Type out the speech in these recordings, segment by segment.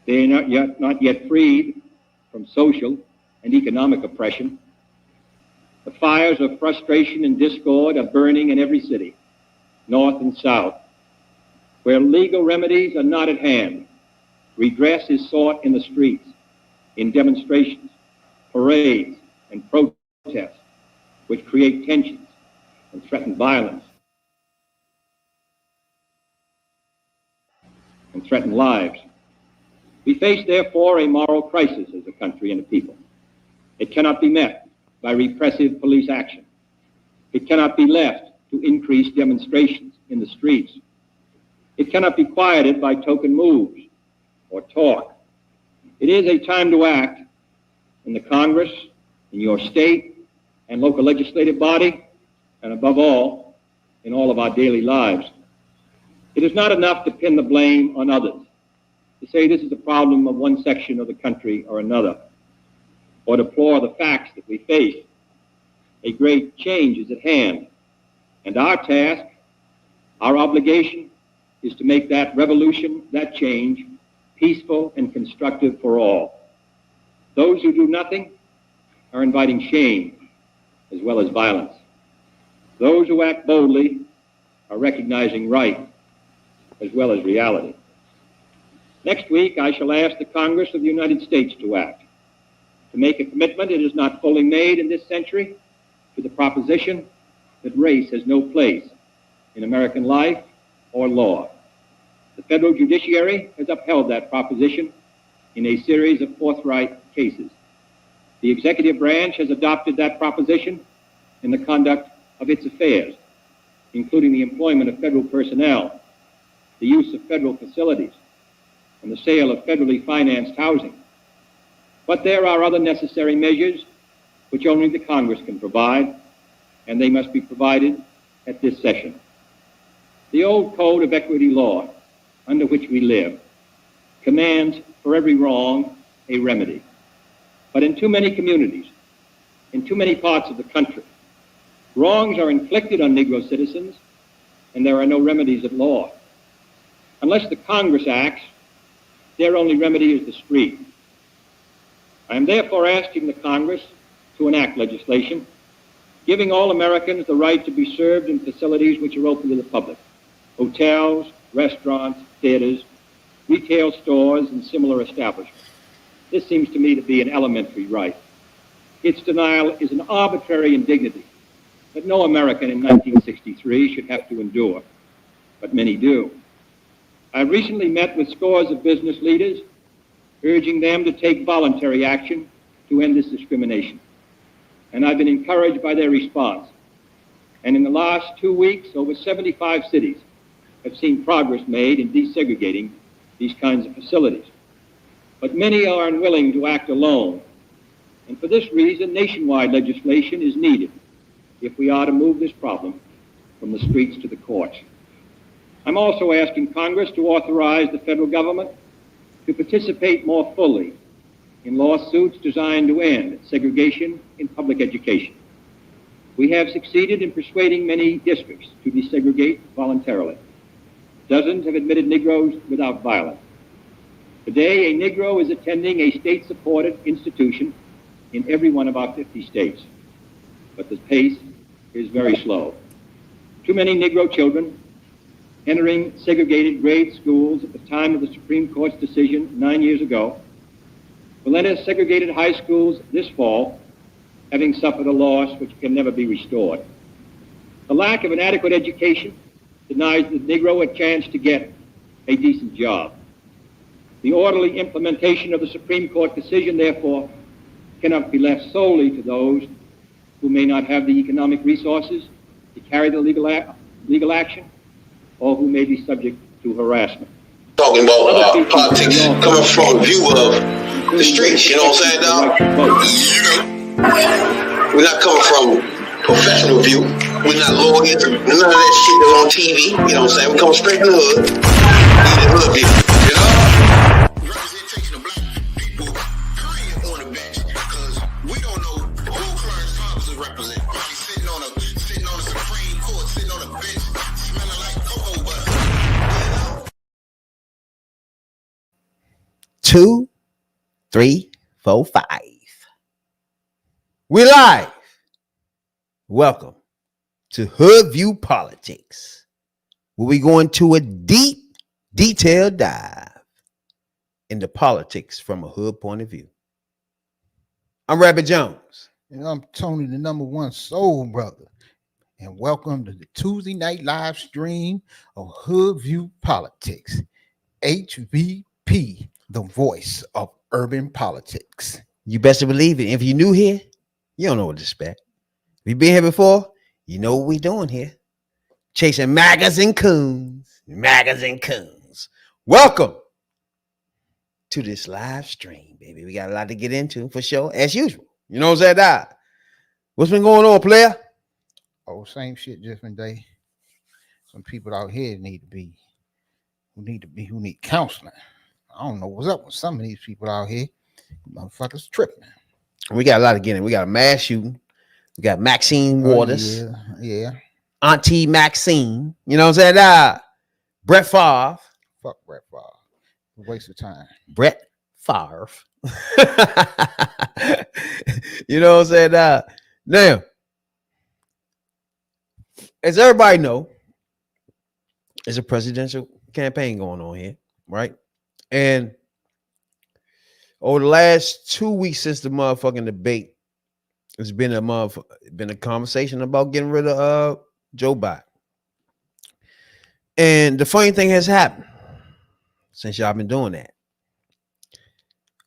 They are not yet freed from social and economic oppression. The fires of frustration and discord are burning in every city, north and south. Where legal remedies are not at hand, redress is sought in the streets, in demonstrations, parades, and protests, which create tensions and threaten violence and threaten lives. We face, therefore, a moral crisis as a country and a people. It cannot be met by repressive police action. It cannot be left to increase demonstrations in the streets. It cannot be quieted by token moves or talk. It is a time to act in the Congress, in your state and local legislative body, and above all, in all of our daily lives. It is not enough to pin the blame on others, to say this is a problem of one section of the country or another, or deplore the facts that we face. A great change is at hand, and our task, our obligation, is to make that revolution, that change, peaceful and constructive for all. Those who do nothing are inviting shame as well as violence. Those who act boldly are recognizing right as well as reality. Next week, I shall ask the Congress of the United States to act, to make a commitment it is not fully made in this century to the proposition that race has no place in American life or law. The federal judiciary has upheld that proposition in a series of forthright cases. The executive branch has adopted that proposition in the conduct of its affairs, including the employment of federal personnel, the use of federal facilities, and the sale of federally financed housing. But there are other necessary measures which only the Congress can provide, and they must be provided at this session. The old code of equity law under which we live commands for every wrong a remedy. But in too many communities, in too many parts of the country, wrongs are inflicted on Negro citizens, and there are no remedies at law. Unless the Congress acts, their only remedy is the street. I am therefore asking the Congress to enact legislation giving all Americans the right to be served in facilities which are open to the public: hotels, restaurants, theaters, retail stores, and similar establishments. This seems to me to be an elementary right. Its denial is an arbitrary indignity that no American in 1963 should have to endure, but many do. I recently met with scores of business leaders, urging them to take voluntary action to end this discrimination. And I've been encouraged by their response. And in the last 2 weeks, over 75 cities have seen progress made in desegregating these kinds of facilities. But many are unwilling to act alone. And for this reason, nationwide legislation is needed if we are to move this problem from the streets to the courts. I'm also asking Congress to authorize the federal government to participate more fully in lawsuits designed to end segregation in public education. We have succeeded in persuading many districts to desegregate voluntarily. Dozens have admitted Negroes without violence. Today, a Negro is attending a state-supported institution in every one of our 50 states. But the pace is very slow. Too many Negro children entering segregated grade schools at the time of the Supreme Court's decision 9 years ago will enter segregated high schools this fall, having suffered a loss which can never be restored. The lack of an adequate education denies the Negro a chance to get a decent job. The orderly implementation of the Supreme Court decision, therefore, cannot be left solely to those who may not have the economic resources to carry the legal action, or who may be subject to harassment. Talking about politics coming from a view of the streets, you know what I'm saying, dog? We're not coming from professional view. We're not lawyers, none of that shit that's on TV, you know what I'm saying? We come straight from the hood, the hood view, you know? Representation of black people, period, on the bench, because we don't know who Clarence Thomas is representing. He's sitting on the Supreme Court, sitting on a bench, smelling like cocoa butter. 2, 3, 4, 5. We live. Welcome to Hoodviewpolitics, where we go into a deep, detailed dive into politics from a hood point of view. I'm Rabbit Jones. And I'm Tony, the number one soul brother. And welcome to the Tuesday night live stream of Hoodview Politics. HVP, the voice of urban politics. You best believe it. If you're new here, you don't know what to expect. If you've been here before, you know what we're doing here. Chasing maggots and coons. Welcome to this live stream, baby. We got a lot to get into for sure, as usual. You know what I'm saying? What's been going on, player? Oh, same shit, different day. Some people out here who need counseling. I don't know what's up with some of these people out here. Motherfuckers tripping. We got a lot to get in. We got a mass shooting. We got Maxine Waters. Yeah. Auntie Maxine. You know what I'm saying? Brett Favre. Fuck Brett Favre. Waste of time. Brett Favre. You know what I'm saying? Now, as everybody know, there's a presidential campaign going on here, right? And over the last 2 weeks since the motherfucking debate, it's been a conversation about getting rid of Joe Biden. And the funny thing has happened since y'all been doing that.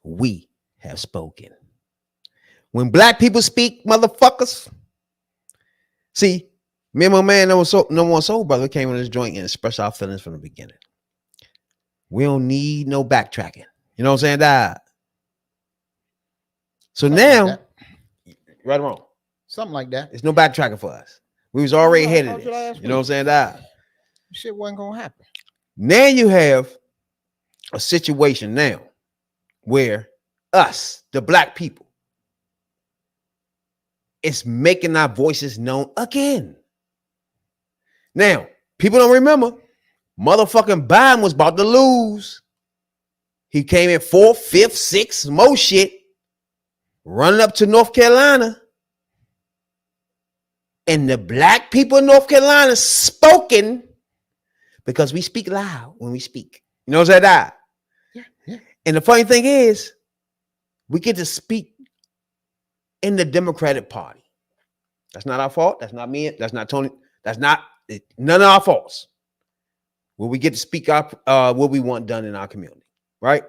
We have spoken. When black people speak, motherfuckers. See, me and my man, no one soul brother, came on this joint and expressed our feelings from the beginning. We don't need no backtracking. You know what I'm saying? So now, like right or wrong? Something like that. It's no backtracking for us. We was already ahead of this. You know what I'm saying? Shit wasn't gonna happen. Now you have a situation now where us, the black people, is making our voices known again. Now, people don't remember, motherfucking Biden was about to lose. He came in 4th, 5th, 6th, more shit, running up to North Carolina. And the black people in North Carolina spoken because we speak loud when we speak. You know what I'm saying? Yeah. And the funny thing is, we get to speak in the Democratic Party. That's not our fault. That's not me. That's not Tony. That's not none of our faults. Where we get to speak up what we want done in our community. Right?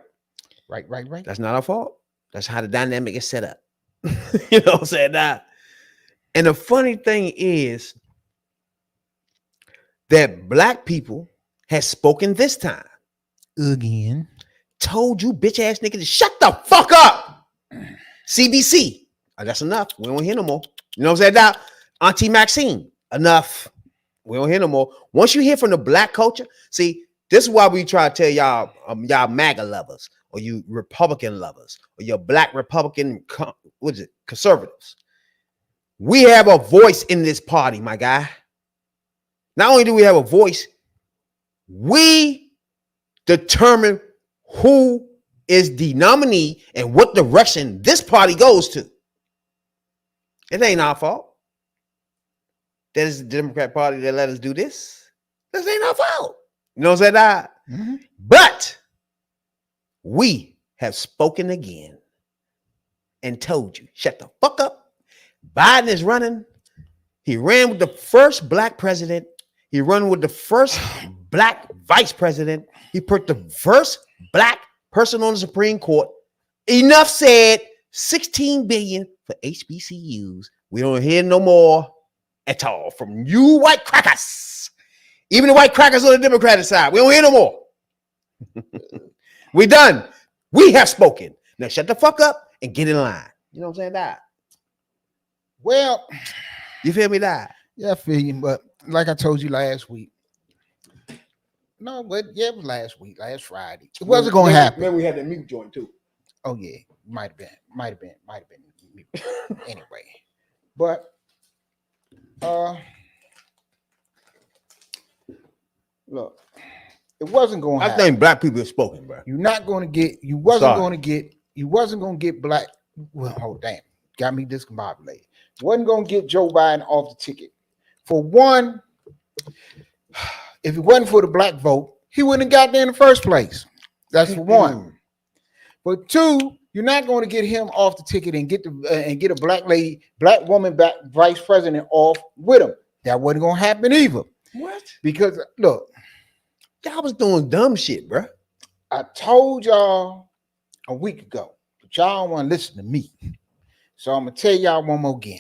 Right. That's not our fault. That's how the dynamic is set up. You know what I'm saying? And the funny thing is that black people has spoken this time. Again. Told you bitch ass nigga to shut the fuck up. CBC. That's enough. We don't hear no more. You know what I'm saying? Auntie Maxine. Enough. We don't hear no more. Once you hear from the black culture, see, this is why we try to tell y'all, y'all MAGA lovers, or you Republican lovers, or your black Republican, conservatives. We have a voice in this party, my guy. Not only do we have a voice, we determine who is the nominee and what direction this party goes to. It ain't our fault. That is the Democrat Party that let us do this. This ain't our fault. You know what I'm saying? Mm-hmm. But we have spoken again and told you, shut the fuck up. Biden is running. He ran with the first black president. He ran with the first black vice president. He put the first black person on the Supreme Court. Enough said. 16 billion for HBCUs. We don't hear no more at all from you white crackers. Even the white crackers on the Democratic side. We don't hear no more. We done. We have spoken. Now shut the fuck up and get in line. You know what I'm saying? Well, you feel me? Yeah, I feel you. But like I told you last week. No, but yeah, it was last week, last Friday. It wasn't going to happen. Remember we had the mute joint too. Oh yeah, might have been. Anyway, but look, It wasn't going to I happen. think black people have spoken, bro. You're not going to get. You wasn't going to get black. Well, oh damn, got me discombobulated. Wasn't going to get Joe Biden off the ticket. For one, if it wasn't for the black vote, he wouldn't have got there in the first place. That's for one. But two, you're not going to get him off the ticket and get a black woman back vice president off with him. That wasn't going to happen either. What? Because look, y'all was doing dumb shit, bro. I told y'all a week ago, but y'all don't want to listen to me. So I'm gonna tell y'all one more again.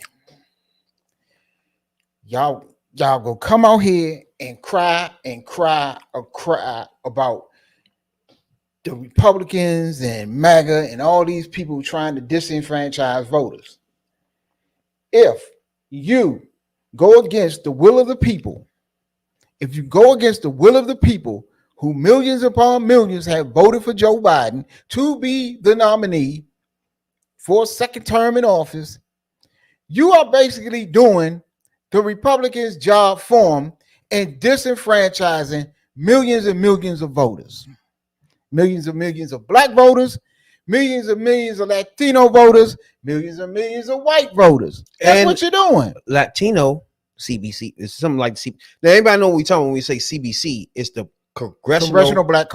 Y'all go come out here and cry about the Republicans and MAGA and all these people trying to disenfranchise voters. If you go against the will of the people, who millions upon millions have voted for Joe Biden to be the nominee for a second term in office, you are basically doing the Republicans' job for them and disenfranchising millions and millions of voters. Millions of black voters, millions of Latino voters, millions and millions of white voters. That's And what you're doing. Latino CBC is something like the CBC. Now, anybody know what we talking when we say CBC? It's the Congressional Black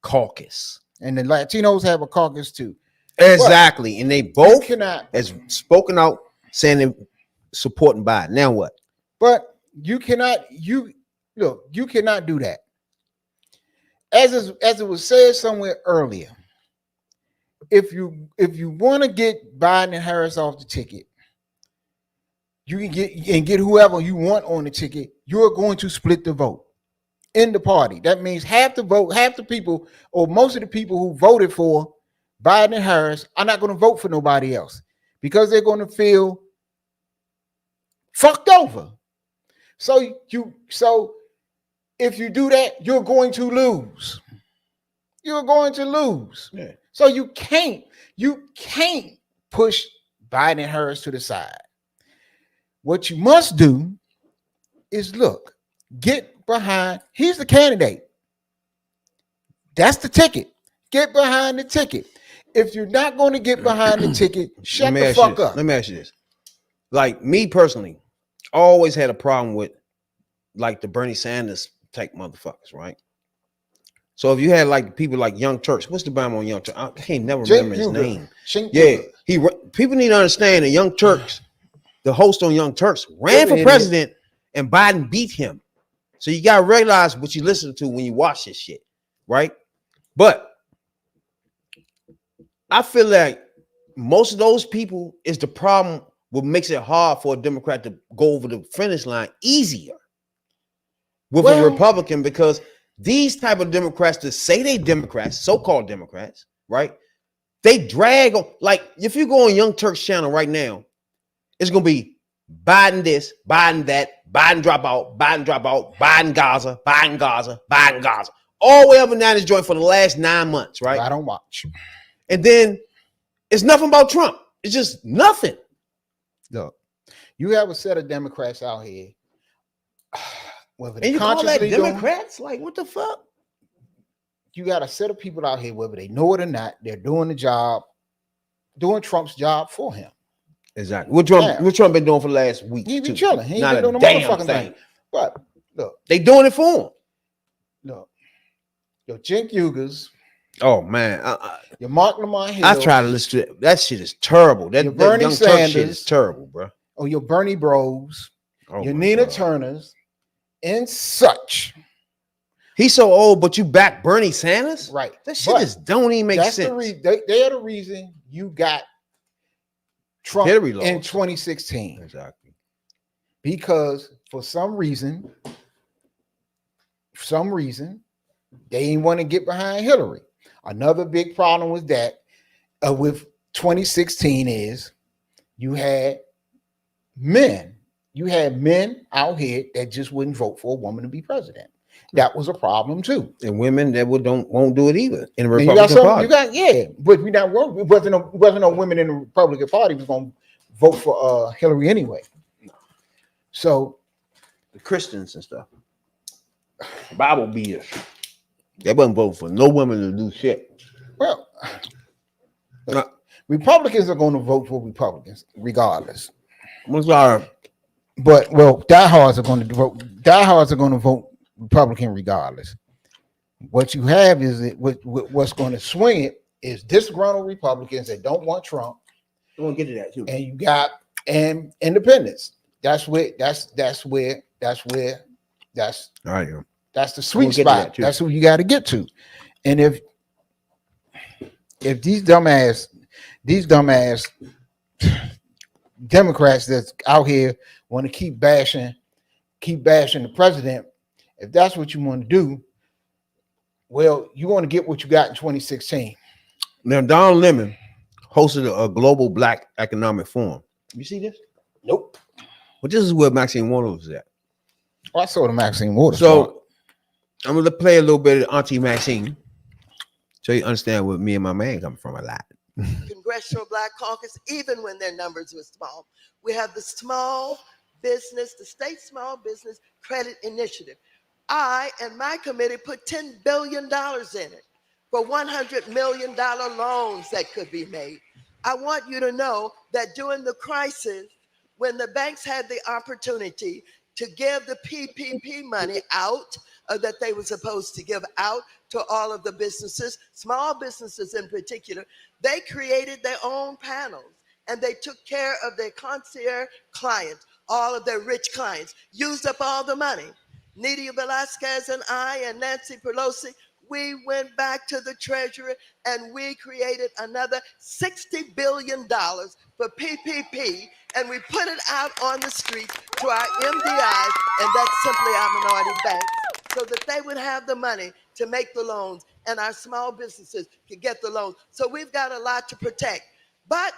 Caucus. And the Latinos have a caucus too. Exactly. And they both cannot has spoken out saying they're supporting Biden. Now what? But you cannot do that. As it was said somewhere earlier, if you want to get Biden and Harris off the ticket, you can get whoever you want on the ticket. You're going to split the vote in the party. That means half the people, or most of the people who voted for Biden and Harris are not going to vote for nobody else because they're going to feel fucked over. So if you do that, you're going to lose. You're going to lose. Yeah. So you can't push Biden and Harris to the side. What you must do is get behind. He's the candidate. That's the ticket. Get behind the ticket. If you're not going to get behind the ticket, shut the fuck up. Let me ask you this. Like me personally, I always had a problem with like the Bernie Sanders type motherfuckers, right? So if you had like people like Young Turks, what's the bomb on Young Turks? I can't never remember his name. People need to understand that Young Turks, the host on Young Turks, ran for president and Biden beat him. So you gotta realize what you listen to when you watch this shit, right? But I feel like most of those people is the problem. What makes it hard for a Democrat to go over the finish line easier with a Republican, because these type of Democrats that say they Democrats, so-called Democrats, right? They drag on, like if you go on Young Turk's channel right now, it's gonna be Biden this, Biden that, Biden drop out, Biden Gaza, Biden Gaza, Biden Gaza, all the way up and down this joint for the last 9 months, right? I don't watch. And then it's nothing about Trump. It's just nothing. Look, you have a set of Democrats out here. And you call that Democrats? Like, what the fuck? You got a set of people out here, whether they know it or not, they're doing the job, doing Trump's job for him. Exactly. What Trump been doing for the last week? He been chilling. He ain't been doing no motherfucking thing. But look, they doing it for him. Look, your Cenk Uyghurs. Oh man, your Mark Lamont Hill. I try to listen to it. That shit is terrible. That Bernie Young Sanders Turk shit is terrible, bro. Or your Bernie Bros. Oh your Nina Turners and such. He's so old, but you back Bernie Sanders, right? That shit just don't even make sense. They are the reason you got Trump in 2016. Exactly. Because for some reason, they didn't want to get behind Hillary. Another big problem with that, with 2016, is you had men out here that just wouldn't vote for a woman to be president. That was a problem too. And women that won't do it either in the Republican Party. But it wasn't no women in the Republican Party was going to vote for Hillary anyway. So the Christians and stuff. Bible beaters. They wasn't voting for no women to do shit. Well, Republicans are going to vote for Republicans regardless. What's our But diehards are going to vote. Diehards are going to vote Republican regardless. What you have is what's going to swing it is disgruntled Republicans that don't want Trump. I want to get to that too. And you got independents. That's all right. Yeah. That's the sweet spot. That's who you got to get to. And if these dumbass Democrats that's out here want to keep bashing the president, if that's what you want to do, well, you want to get what you got in 2016. Now, Don Lemon hosted a global Black economic forum. You see this? Nope. Well, this is where Maxine Waters was at. Oh, I saw the Maxine Waters. So I'm gonna play a little bit of Auntie Maxine, so you understand where me and my man come from a lot. Congressional Black Caucus, even when their numbers were small. We have the the State Small Business Credit Initiative. I and my committee put $10 billion in it for $100 million loans that could be made. I want you to know that during the crisis, when the banks had the opportunity to give the PPP money out, that they were supposed to give out to all of the businesses, small businesses in particular, they created their own panels and they took care of their concierge clients, all of their rich clients, used up all the money. Nydia Velasquez and I and Nancy Pelosi, we went back to the Treasury and we created another $60 billion for PPP, and we put it out on the streets to our MDIs, and that's simply our minority banks, so that they would have the money to make the loans and our small businesses could get the loans. So we've got a lot to protect. But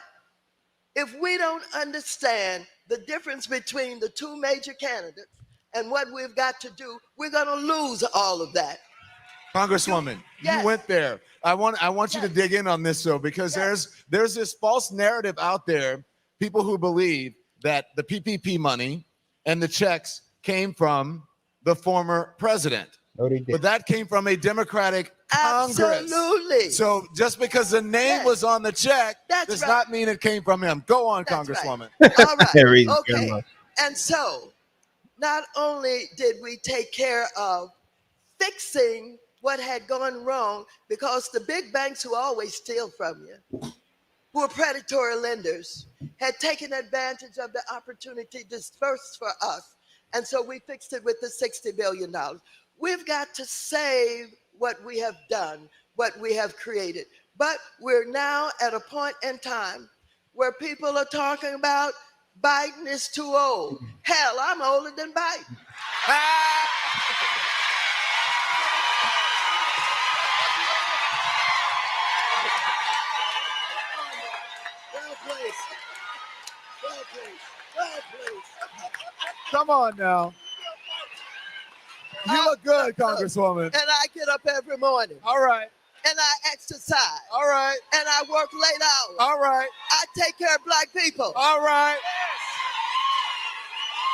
if we don't understand the difference between the two major candidates and what we've got to do, we're going to lose all of that. Congresswoman, Yes. you went there. I want you to dig in on this though, because there's this false narrative out there, people who believe that the PPP money and the checks came from the former president. No, they didn't. But that came from a Democratic Congress. Absolutely. So just because the name was on the check does not mean it came from him. Go on, That's Congresswoman. All right. There is. Okay. And so not only did we take care of fixing what had gone wrong, because the big banks who always steal from you, who are predatory lenders, had taken advantage of the opportunity dispersed for us. And so we fixed it with the $60 billion. We've got to save what we have done, what we have created. But we're now at a point in time where people are talking about Biden is too old. Hell, I'm older than Biden. Come on now. You look good, Congresswoman. And I get up every morning. All right. And I exercise. All right. And I work late hours. All right. I take care of Black people. All right.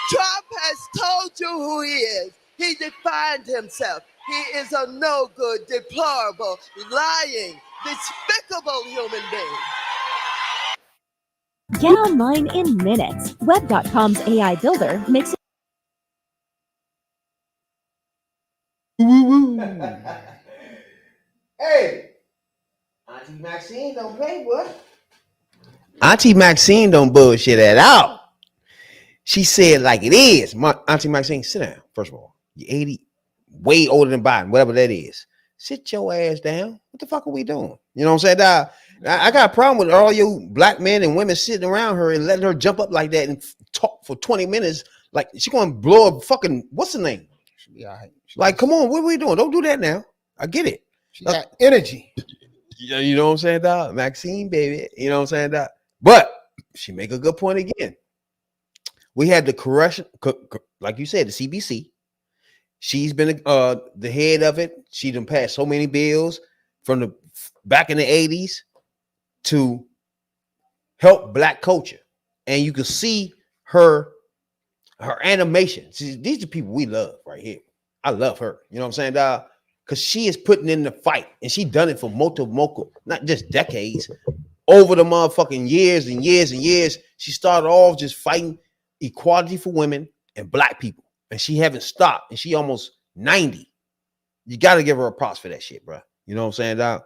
Trump has told you who he is. He defined himself. He is a no good, deplorable, lying, despicable human being. Get online in minutes. Web.com's AI builder makes it Hey, Auntie Maxine don't play, boy. Auntie Maxine don't bullshit at all. She said like it is. Auntie Maxine, sit down. First of all, you're 80, way older than Biden, whatever that is. Sit your ass down. What the fuck are we doing? You know what I'm saying? I got a problem with all you Black men and women sitting around her and letting her jump up like that and talk for 20 minutes. Like she gonna blow a fucking, what's the name? Yeah, Like, come on, what are we doing? Don't do that now. I get it. She got energy. Yeah, you know what I'm saying, dog? Maxine, baby. You know what I'm saying, dog? But she make a good point again. We had the correction, like you said, the CBC. She's been the head of it. She done passed so many bills from the back in the 80s to help Black culture. And you can see her animation. See, these are people we love right here. I love her. You know what I'm saying, dog? Because she is putting in the fight, and she done it for multiple, not just decades, over the motherfucking years and years and years. She started off just fighting equality for women and black people, and she haven't stopped, and she almost 90. You got to give her a props for that shit, bro. You know what I'm saying, dog?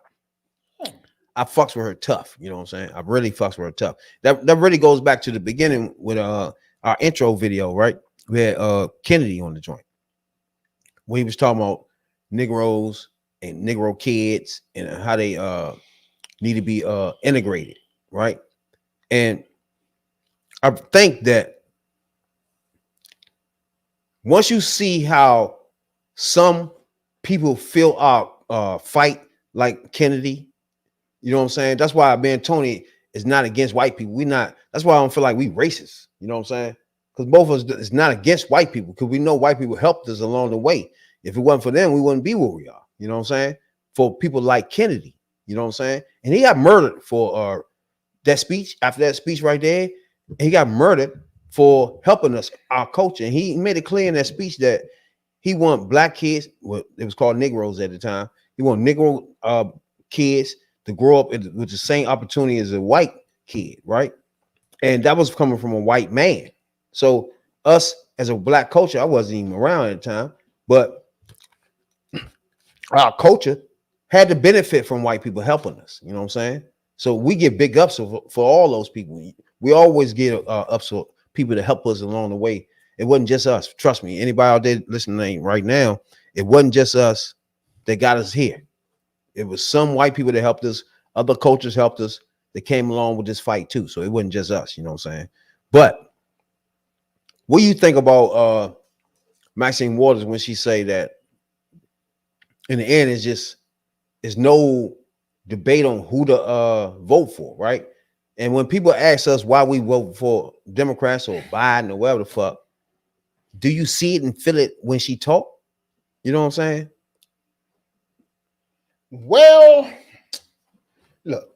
I fucks with her tough. You know what I'm saying? I really fucks with her tough. That really goes back to the beginning with our intro video, right? We had Kennedy on the joint when he was talking about Negroes and Negro kids and how they need to be integrated, right? And I think that once you see how some people feel our fight like Kennedy, you know what I'm saying? That's why me and Tony is not against white people. We not. That's why I don't feel like we racist. You know what I'm saying? Because both of us is not against white people, because we know white people helped us along the way. If it wasn't for them, we wouldn't be where we are. You know what I'm saying? For people like Kennedy, you know what I'm saying? And he got murdered for that speech. After that speech right there, he got murdered for helping us, our culture. And he made it clear in that speech that he want black kids, well, it was called Negroes at the time. He want Negro kids to grow up with the same opportunity as a white kid, right? And that was coming from a white man. So us as a black culture, I wasn't even around at the time, but our culture had to benefit from white people helping us. You know what I'm saying? So we get big ups for all those people. We always get ups for people to help us along the way. It wasn't just us. Trust me. Anybody out there listening right now, it wasn't just us that got us here. It was some white people that helped us. Other cultures helped us. They came along with this fight too. So it wasn't just us, you know what I'm saying? But what do you think about Maxine Waters when she say that in the end it's no debate on who to vote for, right? And when people ask us why we vote for Democrats or Biden or whatever the fuck, do you see it and feel it when she talk? You know what I'm saying? Well, look,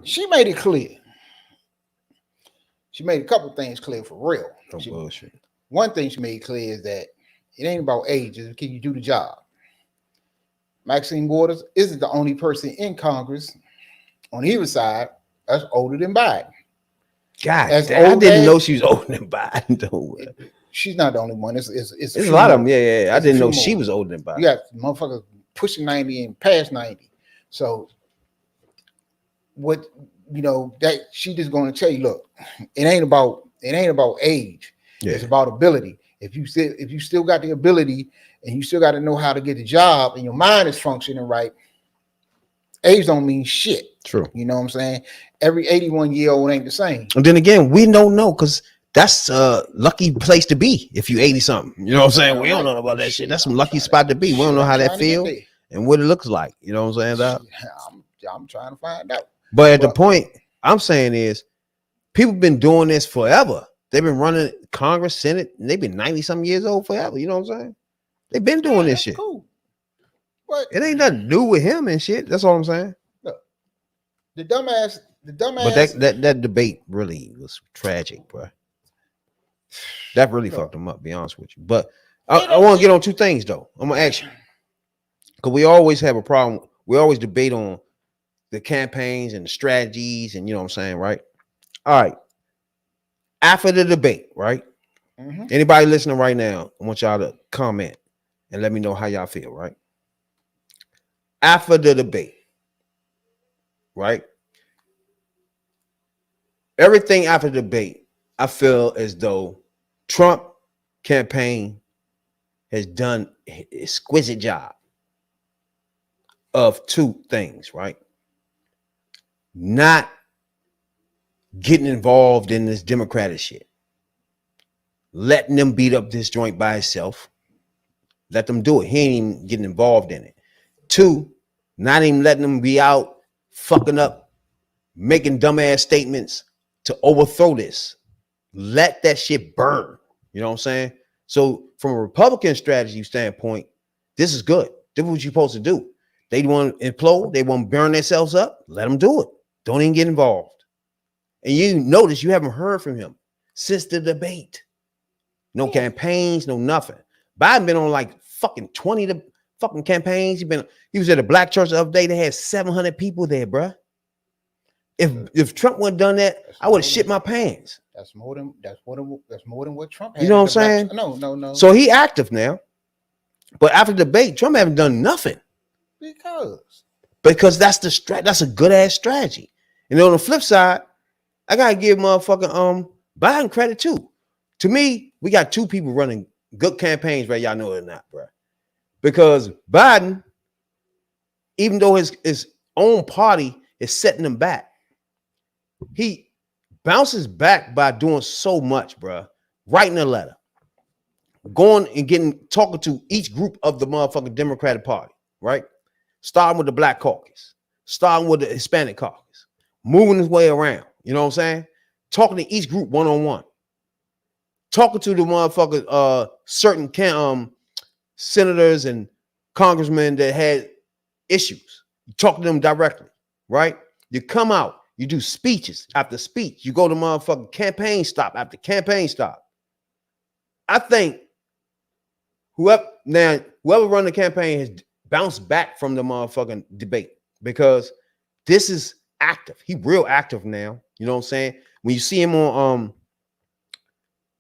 she made it clear. She made a couple things clear for real. Bullshit. One thing she made clear is that it ain't about age, it's can you do the job. Maxine Waters isn't the only person in Congress on either side that's older than Biden. God, I didn't know she was older than Biden, though. She's not the only one. It's a lot of them. Yeah. I didn't know she was older than Biden. You got motherfuckers pushing 90 and past 90. So what, that she just going to tell you, look, it ain't about age. Yeah. It's about ability. If you still got the ability and you still got to know how to get the job and your mind is functioning right, age don't mean shit. True. You know what I'm saying? Every 81-year-old ain't the same. And then again, we don't know, because that's a lucky place to be if you 80 something. You know what I'm saying? We don't know about that shit. That's some lucky spot to be. We don't know how that feels and what it looks like. You know what I'm saying? I'm trying to find out. But the point I'm saying is, people been doing this forever. They've been running Congress, Senate, and they've been 90-something years old forever. You know what I'm saying? They've been doing this shit. Cool. But it ain't nothing to do with him and shit. That's all I'm saying. Look, the dumbass. But that debate really was tragic, bro. That really fucked him up, to be honest with you. But I want to get on two things, though. I'm going to ask you. Because we always have a problem. We always debate on the campaigns and the strategies and, you know what I'm saying, right? All right. After the debate, right? Mm-hmm. Anybody listening right now, I want y'all to comment and let me know how y'all feel, right? After the debate, right? Everything after the debate, I feel as though Trump campaign has done an exquisite job of two things, right? Not getting involved in this Democratic shit. Letting them beat up this joint by itself. Let them do it. He ain't even getting involved in it. Two, not even letting them be out fucking up, making dumbass statements to overthrow this. Let that shit burn. You know what I'm saying? So from a Republican strategy standpoint, this is good. This is what you're supposed to do. They want to implode. They want to burn themselves up. Let them do it. Don't even get involved. And you notice you haven't heard from him since the debate. No campaigns, no nothing. Biden been on like fucking 20 to fucking campaigns. He was at a black church the other day. They had 700 people there, bruh. If Trump wouldn't done that, I would have shit my pants. That's more than what Trump had. You know what I'm saying? No. So he active now. But after the debate, Trump haven't done nothing. Because that's that's a good ass strategy. And on the flip side, I gotta give motherfucking Biden credit too. To me, we got two people running good campaigns, right? Y'all know it or not, bro. Because Biden, even though his own party is setting him back, he bounces back by doing so much, bro. Writing a letter, going and talking to each group of the motherfucking Democratic Party, right? Starting with the Black Caucus, starting with the Hispanic Caucus, moving his way around. You know what I'm saying? Talking to each group one-on-one. Talking to the motherfuckers, certain senators and congressmen that had issues. You talk to them directly, right? You come out, you do speeches after speech. You go to motherfucking campaign stop after campaign stop. I think whoever run the campaign has bounced back from the motherfucking debate because this is active. He real active now. You know what I'm saying? When you see him on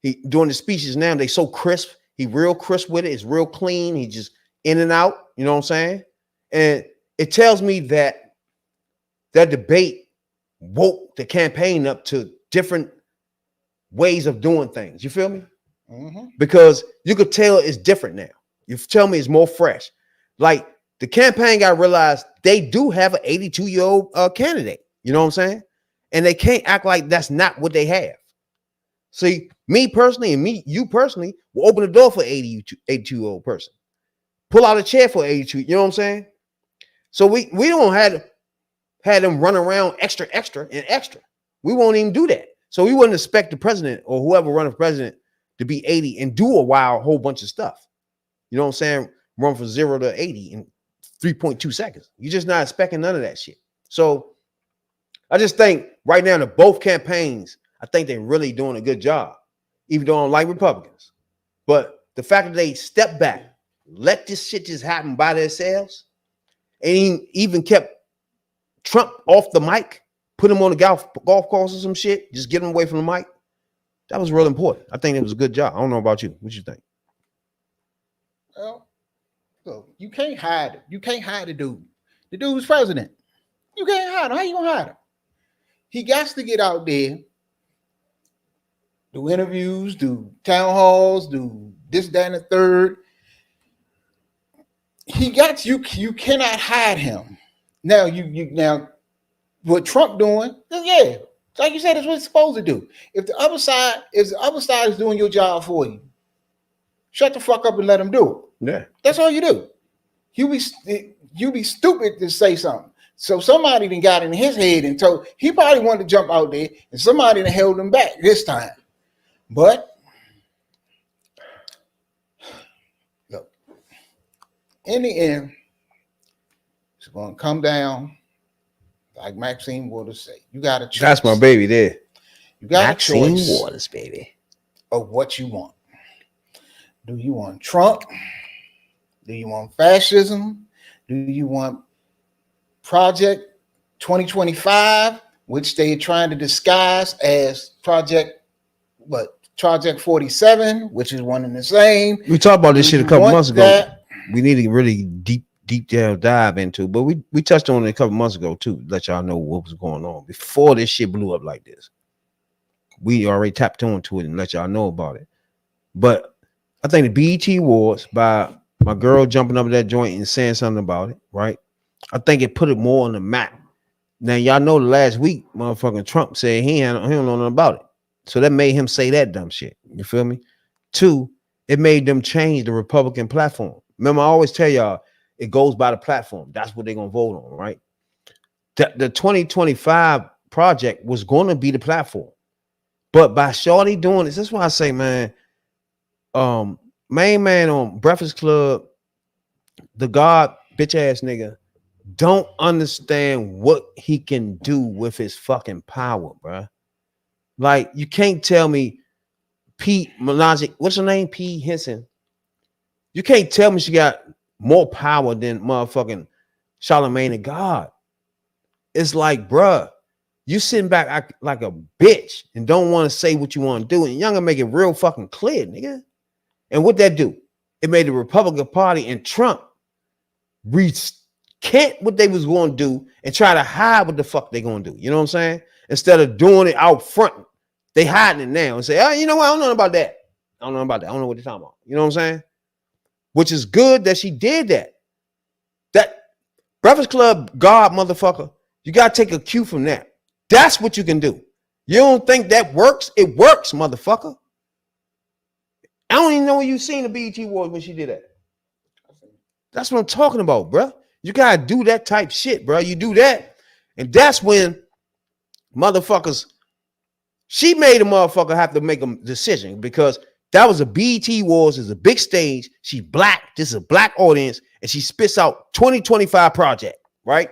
he doing the speeches now, they so crisp. He real crisp with it. It's real clean. He just in and out. You know what I'm saying? And it tells me that that debate woke the campaign up to different ways of doing things. You feel me? Mm-hmm. Because you could tell it's different now. You tell me it's more fresh. Like the campaign guy realized they do have an 82-year-old candidate. You know what I'm saying? And they can't act like that's not what they have. See, me personally and you personally will open the door for 82-year-old person. Pull out a chair for 82. You know what I'm saying? So we don't have them run around extra. We won't even do that. So we wouldn't expect the president or whoever run for president to be 80 and do a whole bunch of stuff. You know what I'm saying? Run from 0 to 80 in 3.2 seconds. You're just not expecting none of that shit. So I just think right now in both campaigns, I think they're really doing a good job, even though I don't like Republicans. But the fact that they step back, let this shit just happen by themselves, and even kept Trump off the mic, put him on the golf course or some shit, just get him away from the mic. That was real important. I think it was a good job. I don't know about you. What you think? Well, look, you can't hide it. You can't hide the dude. The dude's president. You can't hide him. How you gonna hide him? He got to get out there, do interviews, do town halls, do this, that, and the third. He got you. You cannot hide him. Now now what Trump doing? Yeah, like you said, it's what it's supposed to do. If the other side is doing your job for you, shut the fuck up and let them do it. Yeah, that's all you do. You be stupid to say something. So somebody done got in his head and told he probably wanted to jump out there, and somebody done held him back this time. But look, in the end, it's going to come down, like Maxine Waters say. You got a choice. That's my baby there. You got Maxine a choice Waters, baby, of what you want. Do you want Trump? Do you want fascism? Do you want Project 2025, which they're trying to disguise as Project 47, which is one and the same? We talked about this shit a couple months ago. We need to really deep down dive into, but we touched on it a couple months ago too. Let y'all know what was going on before this shit blew up like this. We already tapped onto it and let y'all know about it. But I think the BET Awards by my girl jumping up at that joint and saying something about it, right? I think it put it more on the map. Now y'all know the last week, motherfucking Trump said he don't know nothing about it, so that made him say that dumb shit. You feel me? 2, it made them change the Republican platform. Remember, I always tell y'all it goes by the platform. That's what they're gonna vote on, right? The 2025 project was going to be the platform, but by Shorty doing this, that's why I say, man, main man on Breakfast Club, the God bitch ass nigga, don't understand what he can do with his fucking power, bro. Like, you can't tell me Pete Managic, what's her name? Pete Henson, You can't tell me she got more power than motherfucking Charlemagne the God. It's like, bruh, you sitting back act like a bitch and don't want to say what you want to do. And y'all gonna make it real fucking clear, nigga. And what that do? It made the Republican Party and Trump recant what they was going to do and try to hide what the fuck they going to do. You know what I'm saying? Instead of doing it out front, they hiding it now and say, oh, you know what? I don't know about that. I don't know about that. I don't know what they're talking about. You know what I'm saying? Which is good that she did that. That Breakfast Club God motherfucker, you got to take a cue from that. That's what you can do. You don't think that works? It works, motherfucker. I don't even know when you seen the BET Awards when she did that. That's what I'm talking about, bro. You got to do that type shit, bro. You do that. And that's when motherfuckers, she made a motherfucker have to make a decision because that was a BET Awards, is a big stage. She's black. This is a black audience. And she spits out 2025 project, right?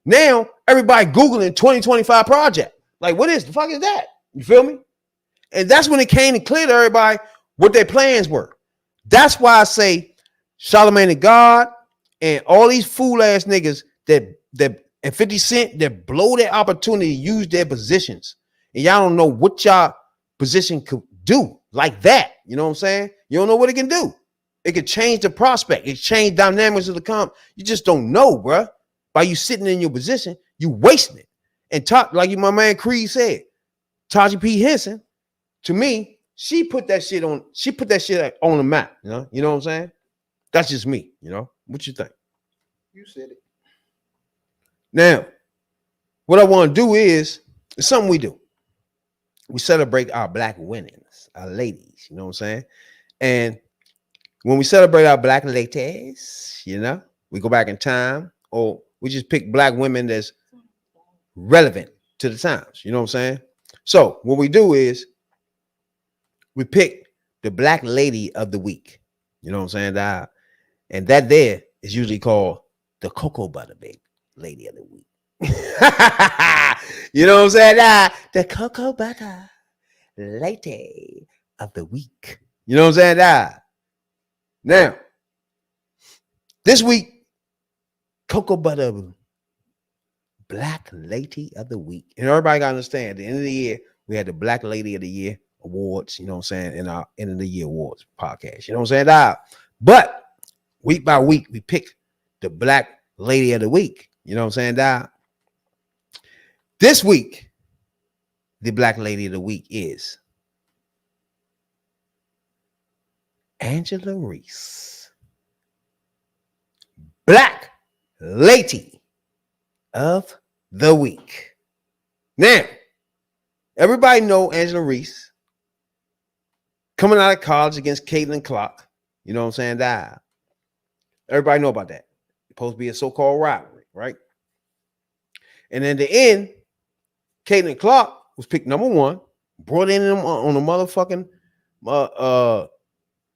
Now, everybody Googling 2025 project. Like, what is the fuck is that? You feel me? And that's when it came to clear to everybody what their plans were. That's why I say Charlemagne the God and all these fool ass niggas that and 50 Cent that blow their opportunity to use their positions. And y'all don't know what y'all position could do like that. You know what I'm saying? You don't know what it can do. It could change the prospect. It change dynamics of the comp. You just don't know, bruh. By you sitting in your position, you wasting it. And talk like my man Creed said, Taji P. Henson, to me, she put that shit on the map. You know what I'm saying? That's just me, you know. What you think? You said it. Now, what I want to do is something we do. We celebrate our black winnings, our ladies, you know what I'm saying? And when we celebrate our black ladies, you know, we go back in time or we just pick black women that's relevant to the times, you know what I'm saying? So what we do is we pick the black lady of the week, you know what I'm saying? And that there is usually called the cocoa butter baby lady of the week. You know what I'm saying? The cocoa butter lady of the week. You know what I'm saying? Now, this week, cocoa butter black lady of the week. And everybody got to understand, at the end of the year, we had the Black Lady of the Year awards, you know what I'm saying, in our end of the year awards podcast. You know what I'm saying? But week by week, we pick the Black Lady of the Week. You know what I'm saying? This week, the Black Lady of the Week is Angela Reese. Black Lady of the Week. Now, everybody know Angela Reese coming out of college against Caitlin Clark. You know what I'm saying? Everybody know about that. It's supposed to be a so-called rivalry, right? And in the end, Caitlin Clark was picked number one, brought in on a motherfucking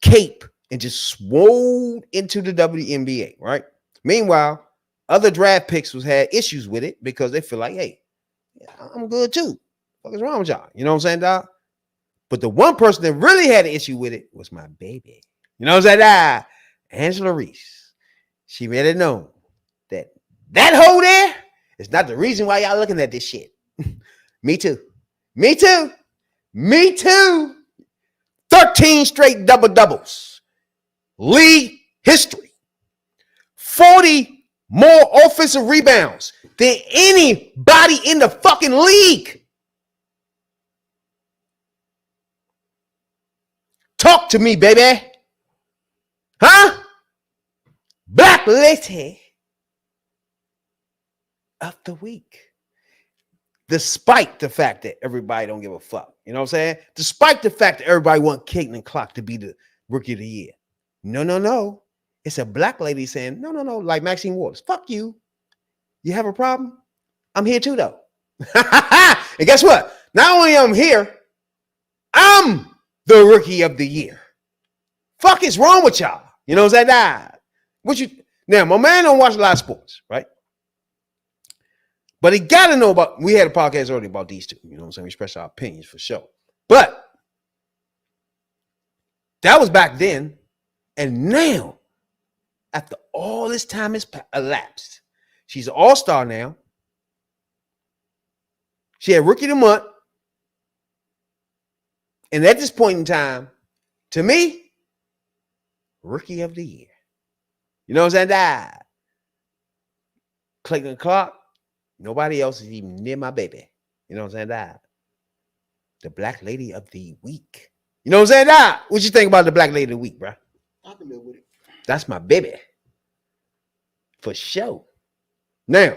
cape and just swole into the WNBA, right? Meanwhile, other draft picks had issues with it because they feel like, hey, I'm good too. What is wrong with y'all? You know what I'm saying, dog? But the one person that really had an issue with it was my baby. You know what I'm saying? Angela Reese. She made it known that hoe there is not the reason why y'all looking at this shit. Me too. Me too. Me too. 13 straight double-doubles. League history. 40 more offensive rebounds than anybody in the fucking league. Talk to me, baby. Huh? Black Lady of the Week. Despite the fact that everybody don't give a fuck. You know what I'm saying? Despite the fact that everybody want Caitlin Clark to be the Rookie of the Year. No. It's a black lady saying, no, like Maxine Waters. Fuck you. You have a problem? I'm here too, though. And guess what? Not only am I here, I'm the Rookie of the Year. Fuck is wrong with y'all? You know what I'm saying? Now, my man don't watch a lot of sports, right? But he got to know about, we had a podcast already about these two. You know what I'm saying? We express our opinions for sure. But that was back then And now, after all this time has elapsed, she's an all-star now. She had Rookie of the Month. And at this point in time, to me, Rookie of the Year. You know what I'm saying? Clayton Clark, nobody else is even near my baby. You know what I'm saying? The Black Lady of the Week. You know what I'm saying? What you think about the Black Lady of the Week, bro? I can live with it. That's my baby. For sure. Now,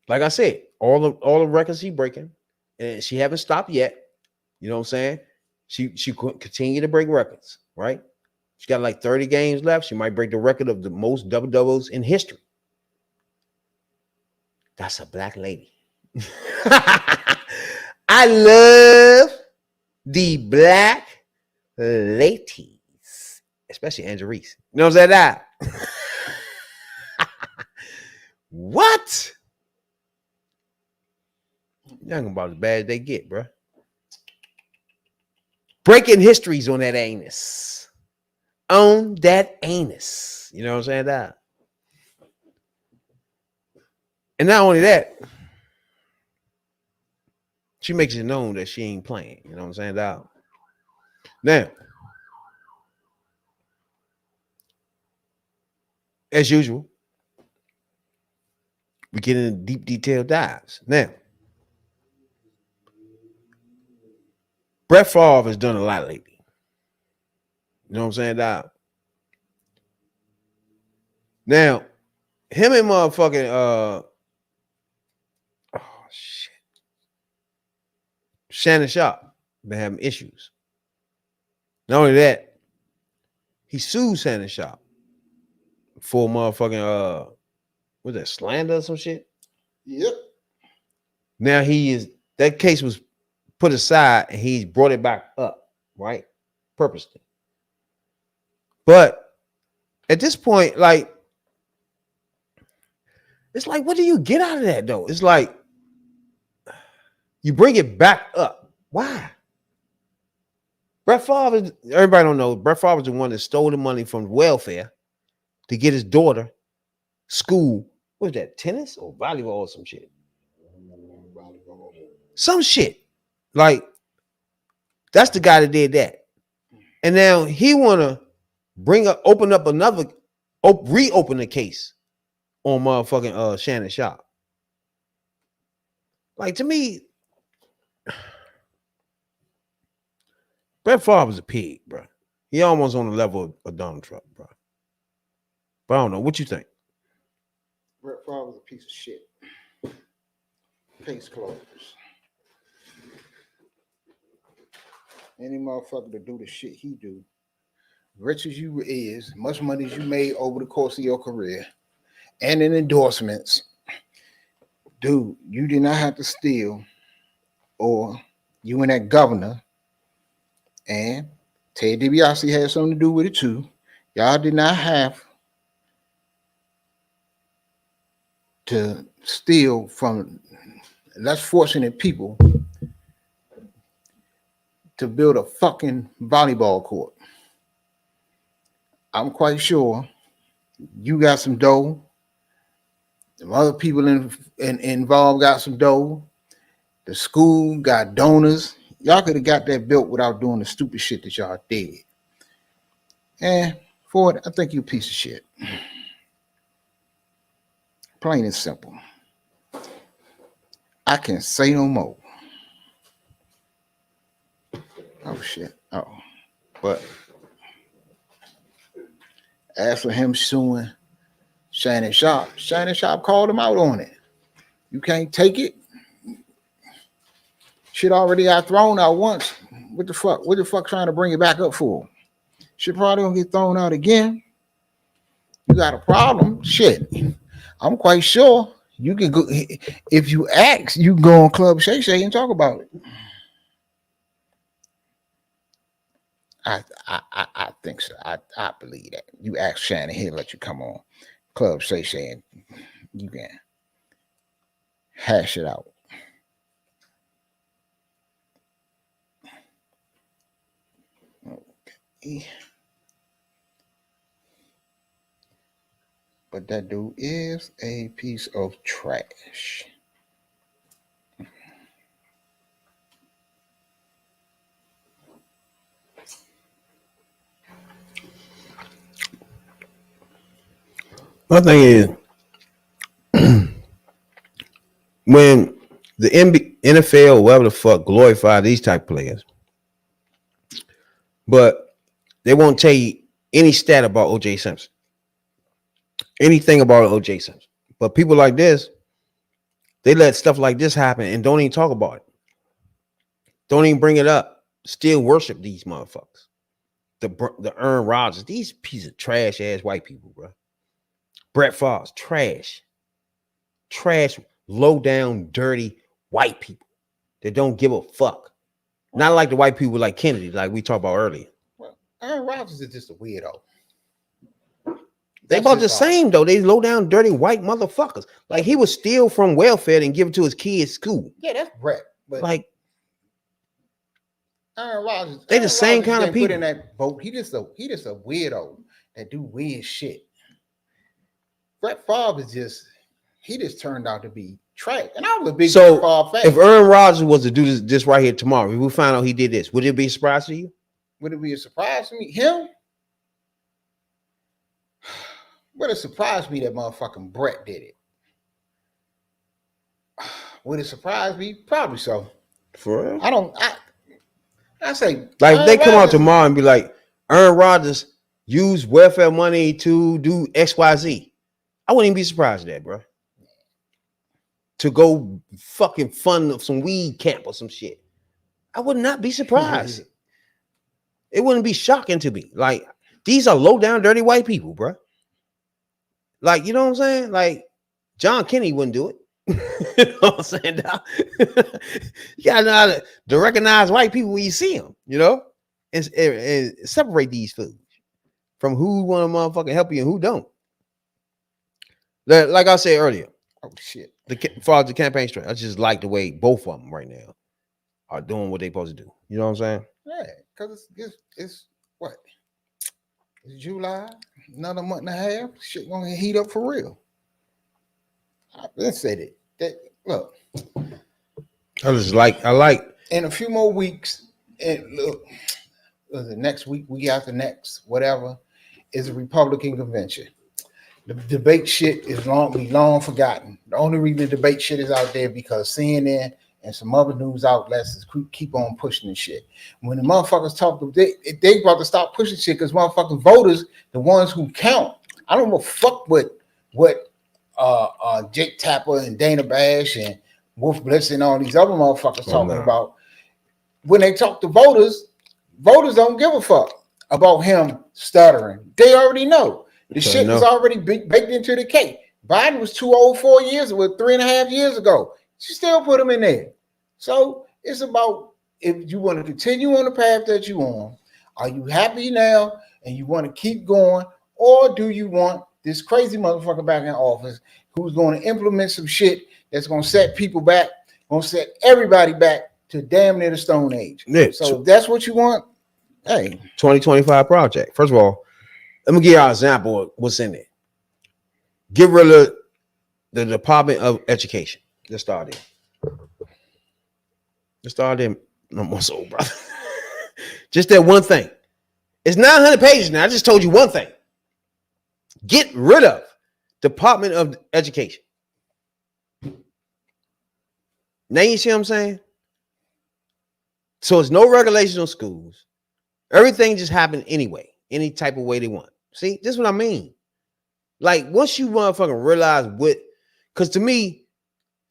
like I said, all the records she breaking, and she haven't stopped yet. You know what I'm saying? She continue to break records, right? She got like 30 games left. She might break the record of the most double-doubles in history. That's a black lady. I love the black ladies, especially Angel Reese. You know what I'm saying? What? Young about as bad as they get, bro. Breaking histories on that anus. On that anus. You know what I'm saying? And not only that, she makes it known that she ain't playing. You know what I'm saying? Now, as usual, we get into deep detailed dives. Now, Brett Favre has done a lot lately. You know what I'm saying? Now, him and motherfucking Shannon Sharp been having issues. Not only that, he sued Shannon Sharp for motherfucking was that slander or some shit? Yep. Now that case was put aside and he's brought it back up, right? Purposely. But at this point, like, it's like, what do you get out of that though? It's like you bring it back up. Why? Brett Favre, everybody don't know, Brett Favre was the one that stole the money from welfare to get his daughter school. What was that, tennis or volleyball or some shit? Some shit. Like, that's the guy that did that. And now he want to reopen the case on motherfucking Shannon Sharp. Like, to me, Brett Favre was a pig, bro. He almost on the level of Donald Trump, bro. But I don't know. What you think? Brett Favre was a piece of shit. Case closed. Any motherfucker to do the shit he do, rich as you is, much money as you made over the course of your career, and in endorsements, dude, you did not have to steal, or you and that governor, and Ted DiBiase had something to do with it too. Y'all did not have to steal from less fortunate people to build a fucking volleyball court. I'm quite sure you got some dough. The other people involved got some dough. The school got donors. Y'all could have got that built without doing the stupid shit that y'all did. And Ford, I think you a piece of shit. Plain and simple. I can say no more. Oh shit. Oh. But as for him suing Shannon Sharp called him out on it. You can't take it. Shit already got thrown out once. What the fuck? What the fuck trying to bring it back up for? Shit probably gonna get thrown out again. You got a problem? Shit. I'm quite sure you can go if you ask, you can go on Club Shay Shay and talk about it. I think so. I believe that. You ask Shannon, he'll let you come on Club Shay Shay and you can hash it out. Okay. But that dude is a piece of trash. My thing is, when the NFL or whatever the fuck glorify these type of players, but they won't tell you any stat about O.J. Simpson, anything about O.J. Simpson. But people like this, they let stuff like this happen and don't even talk about it. Don't even bring it up. Still worship these motherfuckers. The Aaron Rodgers, these piece of trash ass white people, bro. Brett Favre, trash, low down, dirty white people that don't give a fuck. Not like the white people like Kennedy, like we talked about earlier. Well, Aaron Rodgers is just a weirdo. They about the same though. They low down, dirty white motherfuckers. Like he would steal from welfare and give it to his kids' school. Yeah, that's Brett. But like Aaron Rodgers, they the same kind of people. Put in that boat. He just a weirdo that do weird shit. Brett Favre is he just turned out to be trash. And I was a big Brett Favre fan. If Aaron Rodgers was to do this right here tomorrow, if we find out he did this, would it be a surprise to you? Would it be a surprise to me? Him? Would it surprise me that motherfucking Brett did it? Would it surprise me? Probably so. For real? I say like if they come out tomorrow and be like, Aaron Rodgers used welfare money to do XYZ. I wouldn't even be surprised at that, bro. To go fucking fund some weed camp or some shit. I would not be surprised. It wouldn't be shocking to me. Like, these are low down, dirty white people, bro. Like, you know what I'm saying? Like, John Kennedy wouldn't do it. You know what I'm saying? You gotta know how to recognize white people when you see them, you know, and separate these fools from who want to motherfucking help you and who don't. Like I said earlier, oh shit, as far as the campaign strategy, I just like the way both of them right now are doing what they supposed to do. You know what I'm saying? Yeah, because it's what? It's July, another month and a half. Shit gonna heat up for real. Let's say that. Look, I like in a few more weeks, and look, the next week after next, whatever, is a Republican convention. The debate shit is long forgotten. The only reason the debate shit is out there because CNN and some other news outlets is keep on pushing the shit. When the motherfuckers talk, they about to stop pushing shit because motherfucking voters, the ones who count, I don't give a fuck what Jake Tapper and Dana Bash and Wolf Blitz and all these other motherfuckers talking about. When they talk to voters don't give a fuck about him stuttering. They already know. The shit was already baked into the cake. Biden was too old 3.5 years ago. She still put him in there. So it's about if you want to continue on the path that you're on, are you happy now and you want to keep going, or do you want this crazy motherfucker back in office who's going to implement some shit that's going to set people back, going to set everybody back to damn near the Stone Age. Yeah. So if that's what you want, hey. 2025 project. First of all, let me give you an example of what's in there. Get rid of the Department of Education. Let's start there. No more soul, brother. Just that one thing. It's 900 pages now. I just told you one thing. Get rid of Department of Education. Now you see what I'm saying? So it's no regulation on schools. Everything just happened anyway, any type of way they want. See, this is what I mean. Like, once you motherfucking realize because to me,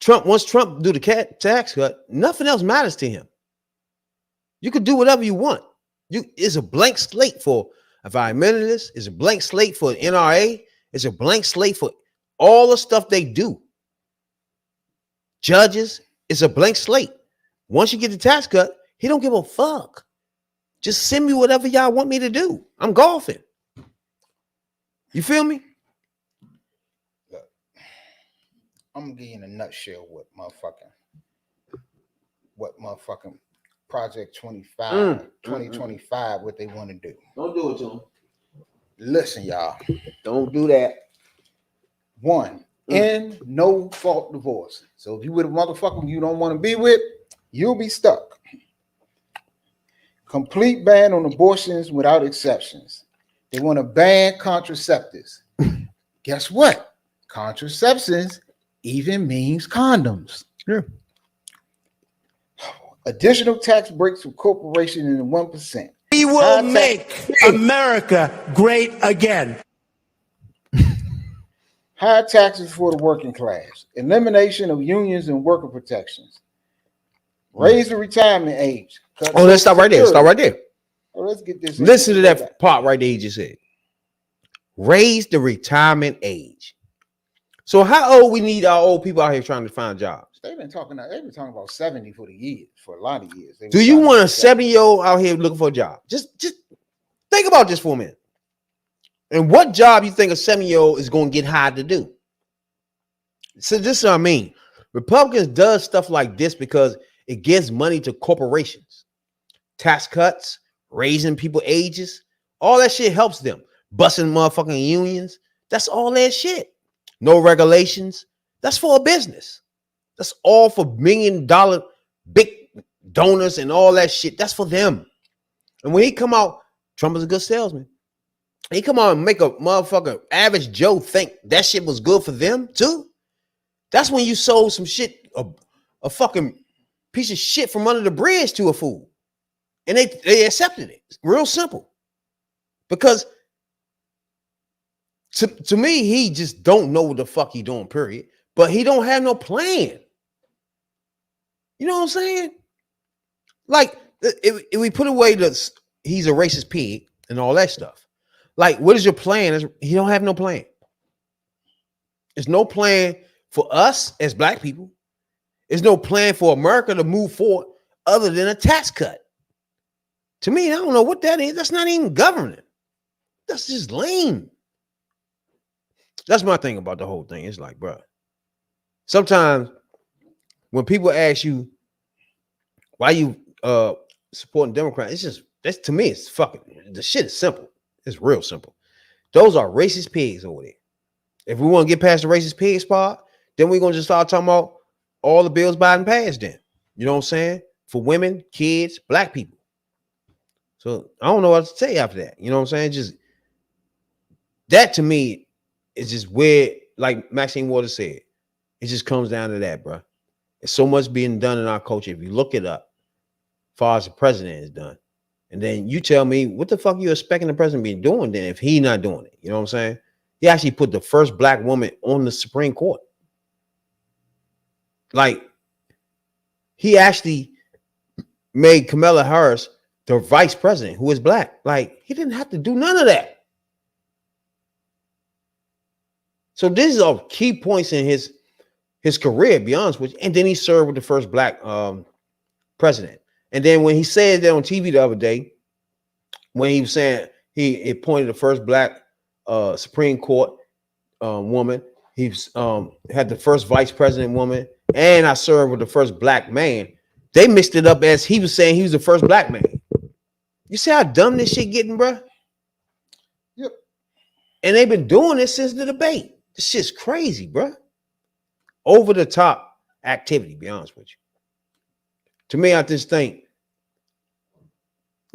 once Trump do the tax cut, nothing else matters to him. You could do whatever you want. It's a blank slate for environmentalists. It's a blank slate for the NRA. It's a blank slate for all the stuff they do. Judges, it's a blank slate. Once you get the tax cut, he don't give a fuck. Just send me whatever y'all want me to do. I'm golfing. You feel me? Look, I'm gonna give you in a nutshell what motherfucking Project 2025, what they want to do. Don't do it to them. Listen, y'all. Don't do that. One, in no fault divorce. So if you with a motherfucker you don't want to be with, you'll be stuck. Complete ban on abortions without exceptions. They want to ban contraceptives. Guess what? Contraceptions even means condoms. Yeah. Additional tax breaks for corporations in the 1%. We will make America great again. High taxes for the working class. Elimination of unions and worker protections. Raise the retirement age. Oh, let's stop right there. Stop right there. Oh, let's get this. Listen to that part right there he just said. Raise the retirement age. So how old we need our old people out here trying to find jobs? They've been talking about 70 for a lot of years. Do you want a 70-year-old out here looking for a job? Just think about this for a minute. And what job you think a 70-year-old is going to get hired to do? So this is what I mean. Republicans does stuff like this because it gives money to corporations. Tax cuts, raising people ages, all that shit helps them. Busting motherfucking unions, that's all that shit. No regulations, that's for a business. That's all for $1 million big donors and all that shit. That's for them. And when he come out, Trump is a good salesman. He come out and make a motherfucker average Joe think that shit was good for them too. That's when you sold some shit, a fucking piece of shit from under the bridge to a fool. And they accepted it. It's real simple. Because to me, he just don't know what the fuck he doing, period. But he don't have no plan. You know what I'm saying? Like, if we put away he's a racist pig and all that stuff. Like, what is your plan? He don't have no plan. There's no plan for us as black people. There's no plan for America to move forward other than a tax cut. To me, I don't know what that is. That's not even government. That's just lame. That's my thing about the whole thing. It's like, bro, sometimes when people ask you why you supporting Democrats, it's just, that's, to me, it's fucking, the shit is simple. It's real simple. Those are racist pigs over there. If we want to get past the racist pig spot, then we're going to just start talking about all the bills Biden passed then. You know what I'm saying? For women, kids, black people. So I don't know what to say after that. You know what I'm saying? Just that to me is just weird. Like Maxine Waters said, it just comes down to that, bro. There's so much being done in our culture. If you look it up, as far as the president is done, and then you tell me what the fuck you expecting the president to be doing then if he not doing it. You know what I'm saying? He actually put the first black woman on the Supreme Court. Like, he actually made Kamala Harris the vice president who is black. Like, he didn't have to do none of that. So this is all key points in his career, to be honest with you. And then he served with the first black president. And then when he said that on TV the other day, when he was saying he appointed the first black Supreme Court woman, he had the first vice president woman, and I served with the first black man. They mixed it up as he was saying he was the first black man. You see how dumb this shit getting, bro? Yep. And they've been doing this since the debate. This shit's crazy, bro. Over the top activity, to be honest with you. To me, I just think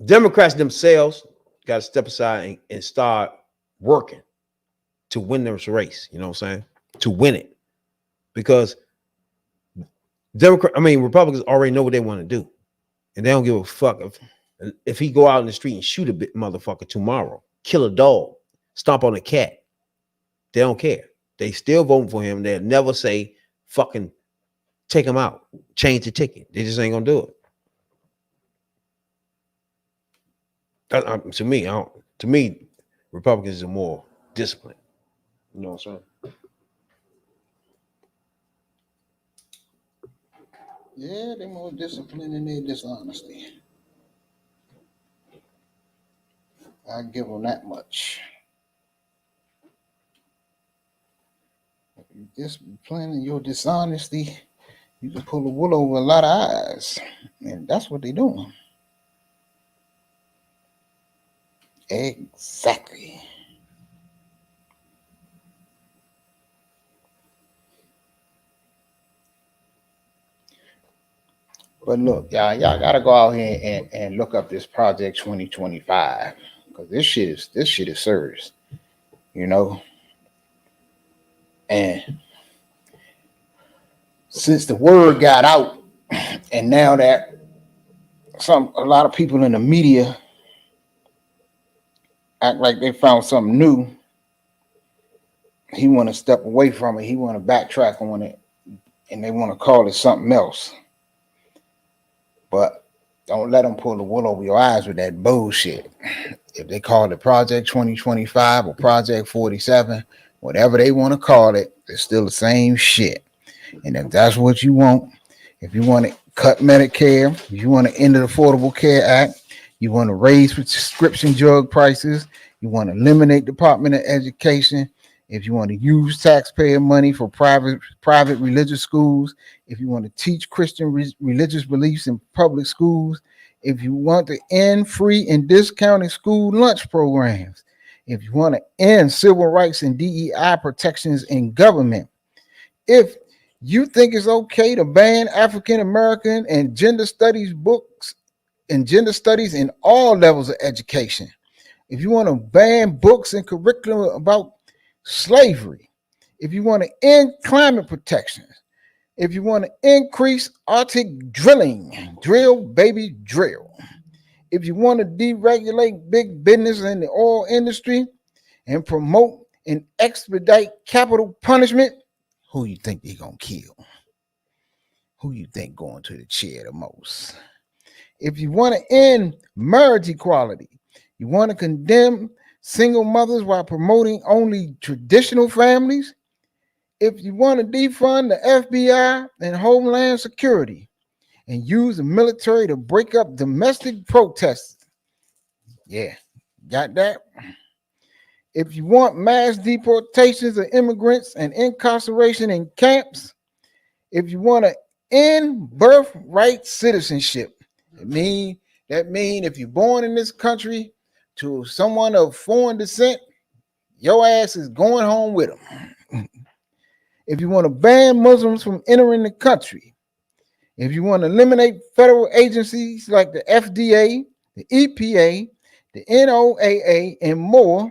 Democrats themselves got to step aside and start working to win this race. You know what I'm saying? To win it. Because Republicans already know what they want to do. And they don't give a fuck if he go out in the street and shoot a motherfucker tomorrow, kill a dog, stomp on a cat. They don't care. They still voting for him. They'll never say fucking take him out, change the ticket. They just ain't gonna do it. To me, Republicans are more disciplined. You know what I'm saying? Yeah, they're more disciplined in their dishonesty. I give them that much. Disciplining your dishonesty, you can pull the wool over a lot of eyes. And that's what they're doing. Exactly. But look, y'all gotta go out here and look up this Project 2025 because this shit is serious, you know. And since the word got out, and now that a lot of people in the media act like they found something new, he want to step away from it. He want to backtrack on it, and they want to call it something else. But don't let them pull the wool over your eyes with that bullshit. If they call it Project 2025 or Project 47, whatever they want to call it, it's still the same shit. And if that's what you want, if you want to cut Medicare, if you want to end the Affordable Care Act, you want to raise prescription drug prices, you want to eliminate Department of Education, if you want to use taxpayer money for private religious schools, if you want to teach Christian religious beliefs in public schools, if you want to end free and discounted school lunch programs, if you want to end civil rights and DEI protections in government, if you think it's okay to ban African American and gender studies books and gender studies in all levels of education, if you want to ban books and curriculum about slavery, if you want to end climate protection, if you want to increase Arctic drilling, drill, baby, drill. If you want to deregulate big business in the oil industry and promote and expedite capital punishment, who you think they're going to kill? Who you think going to the chair the most? If you want to end marriage equality, you want to condemn single mothers while promoting only traditional families, if you want to defund the FBI and Homeland Security and use the military to break up domestic protests, yeah, got that? If you want mass deportations of immigrants and incarceration in camps, if you want to end birthright citizenship, that mean if you're born in this country to someone of foreign descent, your ass is going home with them. If you want to ban Muslims from entering the country, if you want to eliminate federal agencies like the FDA, the EPA, the NOAA, and more,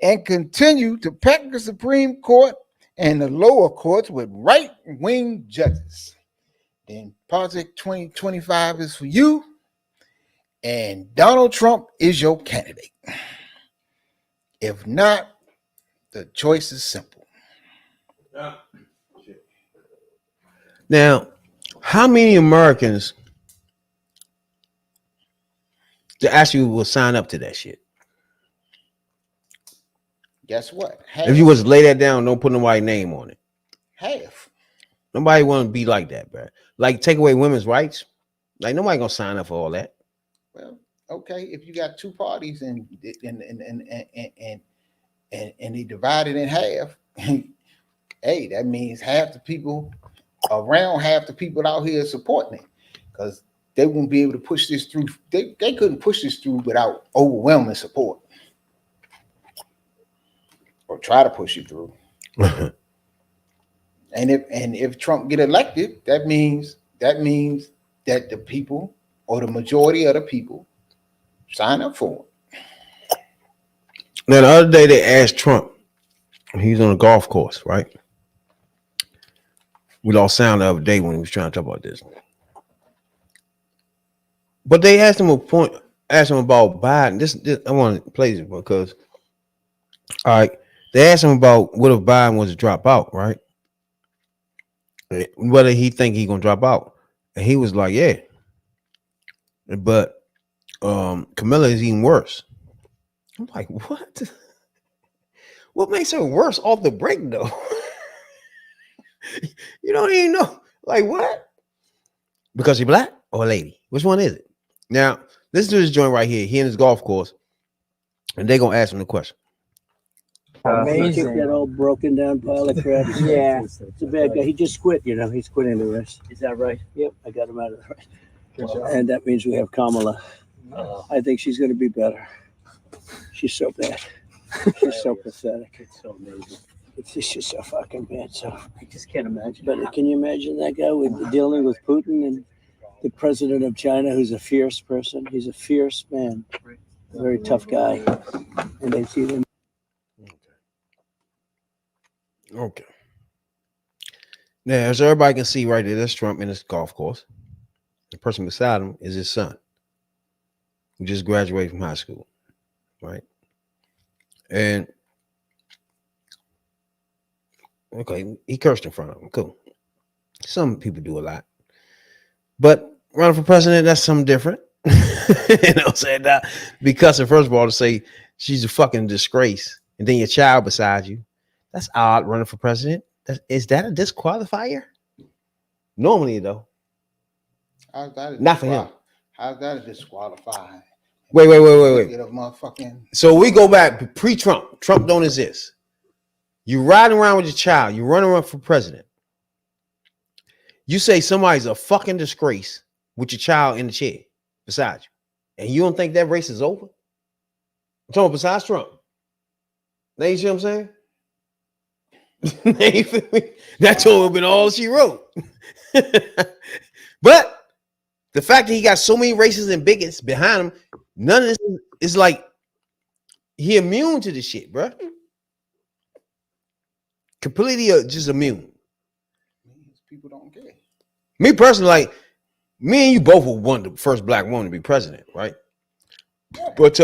and continue to pack the Supreme Court and the lower courts with right-wing judges, then Project 2025 is for you, and Donald Trump is your candidate. If not, the choice is simple. Now, how many Americans that actually will sign up to that shit? Guess what? If you was to lay that down, don't put nobody's name on it. Half. Nobody want to be like that, bro. Like take away women's rights. Like nobody gonna sign up for all that. Well, okay, if you got two parties and they divided in half, hey, that means half the people out here supporting it, because they won't be able to push this through. They couldn't push this through without overwhelming support, or try to push it through. And if Trump get elected, that means that the people, or the majority of the people, sign up for it. Now the other day they asked Trump, he's on a golf course, right? We lost sound the other day when he was trying to talk about this. But they asked him about Biden. This I want to play this because, all right, they asked him about what if Biden was to drop out, right? Whether he think he gonna drop out, and he was like, yeah, but Camilla is even worse. I'm like, what? What makes her worse off the break though? You don't even know. Like what? Because she black or a lady? Which one is it? Now, listen to this joint right here. He in his golf course, and they gonna ask him the question. Amazing. That old broken down pile of crap. Yeah, it's a bad guy. He just quit. He's quitting the rest. Is that right? Yep, I got him out of the race. And that means we have Kamala. I think she's going to be better. She's so bad. She's so pathetic. It's so amazing. It's just so fucking bad. So I just can't imagine. But can you imagine that guy with dealing with Putin and the president of China, who's a fierce person? He's a fierce man, a very tough guy, and they see them. Okay. Now, as everybody can see right there, that's Trump in his golf course. The person beside him is his son, who just graduated from high school, right? And okay, he cursed in front of him. Cool. Some people do a lot, but running for president, that's something different. You know what I'm saying? That because first of all, to say she's a fucking disgrace, and then your child beside you, that's odd. Running for president, is that a disqualifier? Normally, though, How's that not for him. How's that a disqualified? Wait. Get a motherfucking. So we go back pre-Trump. Trump don't exist. You riding around with your child. You running around for president. You say somebody's a fucking disgrace with your child in the chair beside you, and you don't think that race is over? I'm talking besides Trump. Now you see what I'm saying? That's all been all she wrote. But the fact that he got so many racists and bigots behind him, none of this is like he immune to this shit, bro. Completely just immune. People don't care. Me personally, like me and you both would want the first black woman to be president, right? But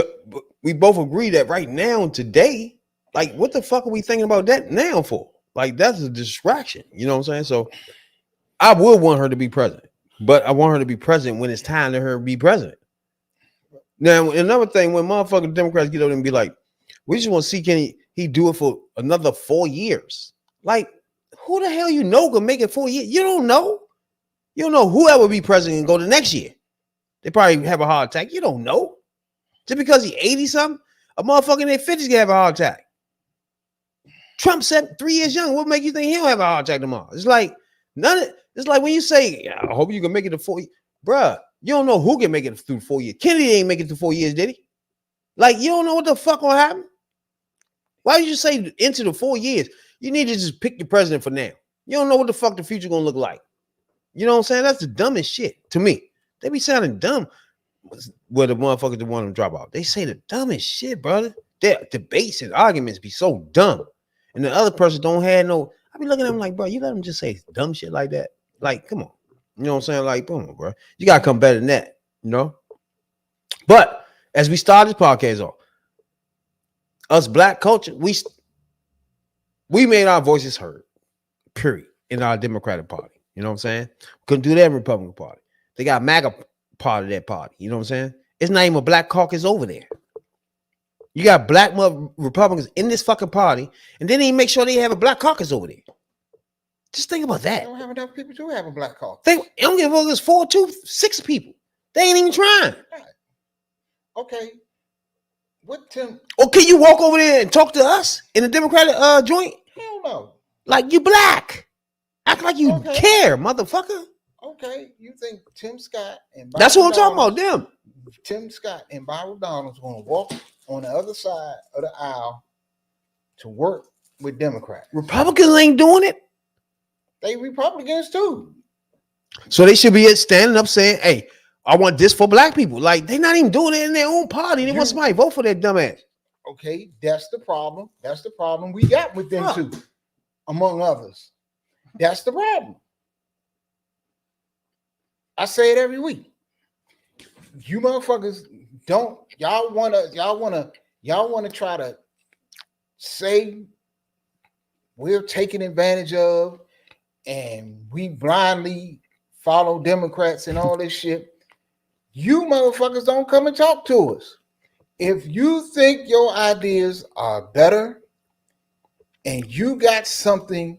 we both agree that right now, today, like what the fuck are we thinking about that now for? Like that's a distraction, you know what I'm saying? So I would want her to be president, but I want her to be president when it's time to her be president. Now, another thing, when motherfucking Democrats get up and be like, we just want to see can he do it for another 4 years. Like, who the hell you know gonna make it 4 years? You don't know. You don't know whoever be president and go the next year. They probably have a heart attack. You don't know. Just because he's 80 something, a motherfucker in their 50s can have a heart attack. Trump said 3 years young. What make you think he'll have a heart attack tomorrow? It's like it's like when you say, I hope you can make it to 4 years. Bruh, you don't know who can make it through 4 years. Kennedy ain't make it to 4 years, did he? Like, you don't know what the fuck will happen? Why would you say into the 4 years? You need to just pick your president for now. You don't know what the fuck the future gonna look like. You know what I'm saying? That's the dumbest shit to me. They be sounding dumb where the motherfuckers that want them to drop out. They say the dumbest shit, brother. Their debates and arguments be so dumb. And the other person don't have no. I be looking at them like, bro, you let them just say dumb shit like that. Like, come on. You know what I'm saying? Like, come on, bro. You gotta come better than that, you know? But as we start this podcast off, us black culture, we made our voices heard, period, in our Democratic Party. You know what I'm saying? Couldn't do that in Republican Party. They got MAGA part of that party. You know what I'm saying? It's not even a black caucus over there. You got black Republicans in this fucking party, and then they make sure they have a black caucus over there. Just think about that. They don't have enough people to have a black caucus. They don't give a fuck. It's 4, 2, 6 people. They ain't even trying. Right. Okay. What Tim? Or can you walk over there and talk to us in the Democratic joint? Hell no. Like you black. Act like you care, motherfucker. Okay. You think Tim Scott and that's what I'm talking about, them. Tim Scott and Byron Donald's going to walk on the other side of the aisle to work with Democrats. Republicans ain't doing it. They Republicans too. So they should be standing up saying, hey, I want this for black people. Like, they're not even doing it in their own party. They want somebody to vote for that dumbass. Okay, that's the problem. That's the problem we got with them too, among others. That's the problem. I say it every week. You motherfuckers don't, y'all wanna try to say we're taking advantage of and we blindly follow Democrats and all this shit. You motherfuckers don't come and talk to us. If you think your ideas are better and you got something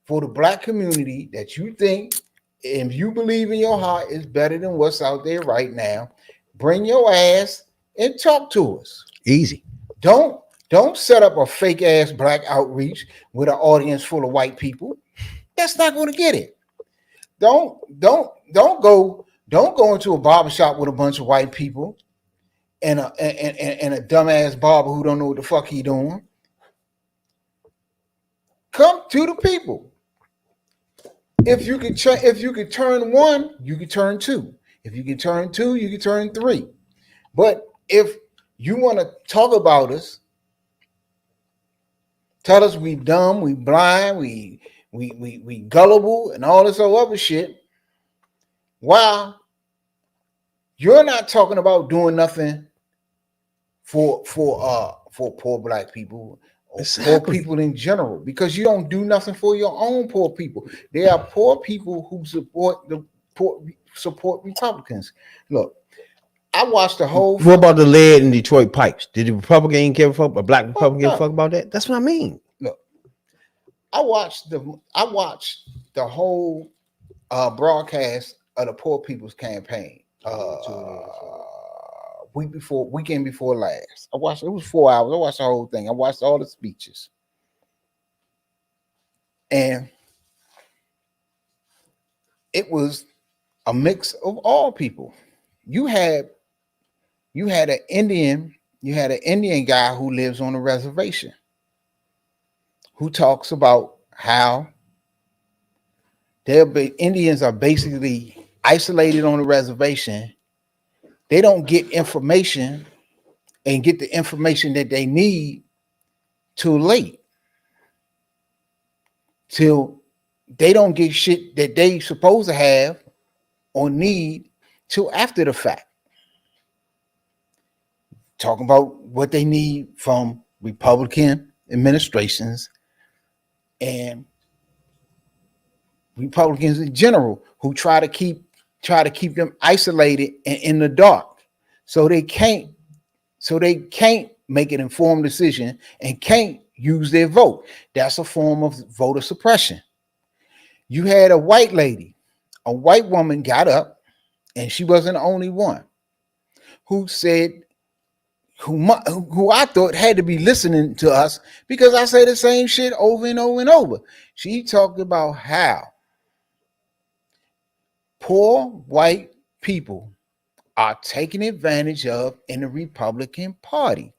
for the black community that you think and you believe in your heart is better than what's out there right now, bring your ass and talk to us. Easy. Don't set up a fake ass black outreach with an audience full of white people. That's not going to get it. Don't go into a barbershop with a bunch of white people and a dumbass barber who don't know what the fuck he doing. Come to the people. If you could turn one, you could turn two. If you can turn two, you can turn three. But if you want to talk about us, tell us we dumb, we blind, we gullible, and all this other shit, while you're not talking about doing nothing for poor black people or poor people in general, because you don't do nothing for your own poor people. There are poor people who support Republicans. Look, I watched the whole. What about the lead in Detroit pipes? Did the Republican give a fuck? A black Republican give a fuck about that? That's what I mean. Look, I watched the whole broadcast of the Poor People's Campaign. Weekend before last. I watched. It was 4 hours. I watched the whole thing. I watched all the speeches, and it was a mix of all people. You had an Indian guy who lives on a reservation who talks about how Indians are basically isolated on a reservation. They don't get information and get the information that they need too late. Till they don't get shit that they supposed to have or need till after the fact. Talking about what they need from Republican administrations and Republicans in general, who try to keep them isolated and in the dark, so they can't make an informed decision and can't use their vote. That's a form of voter suppression. You had a white woman got up, and she wasn't the only one, who said, who I thought had to be listening to us because I say the same shit over and over and over. She talked about how poor white people are taken advantage of in the Republican Party,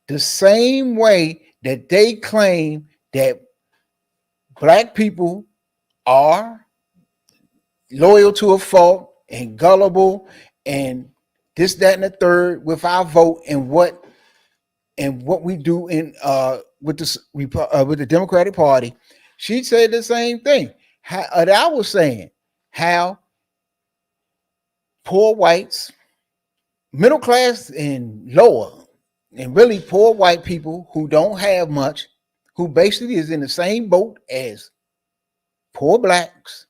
the same way that they claim that black people are loyal to a fault and gullible and this, that, and the third with our vote and what we do in with the Democratic Party. She said the same thing. I was saying how poor whites, middle class and lower, and really poor white people who don't have much, who basically is in the same boat as poor blacks,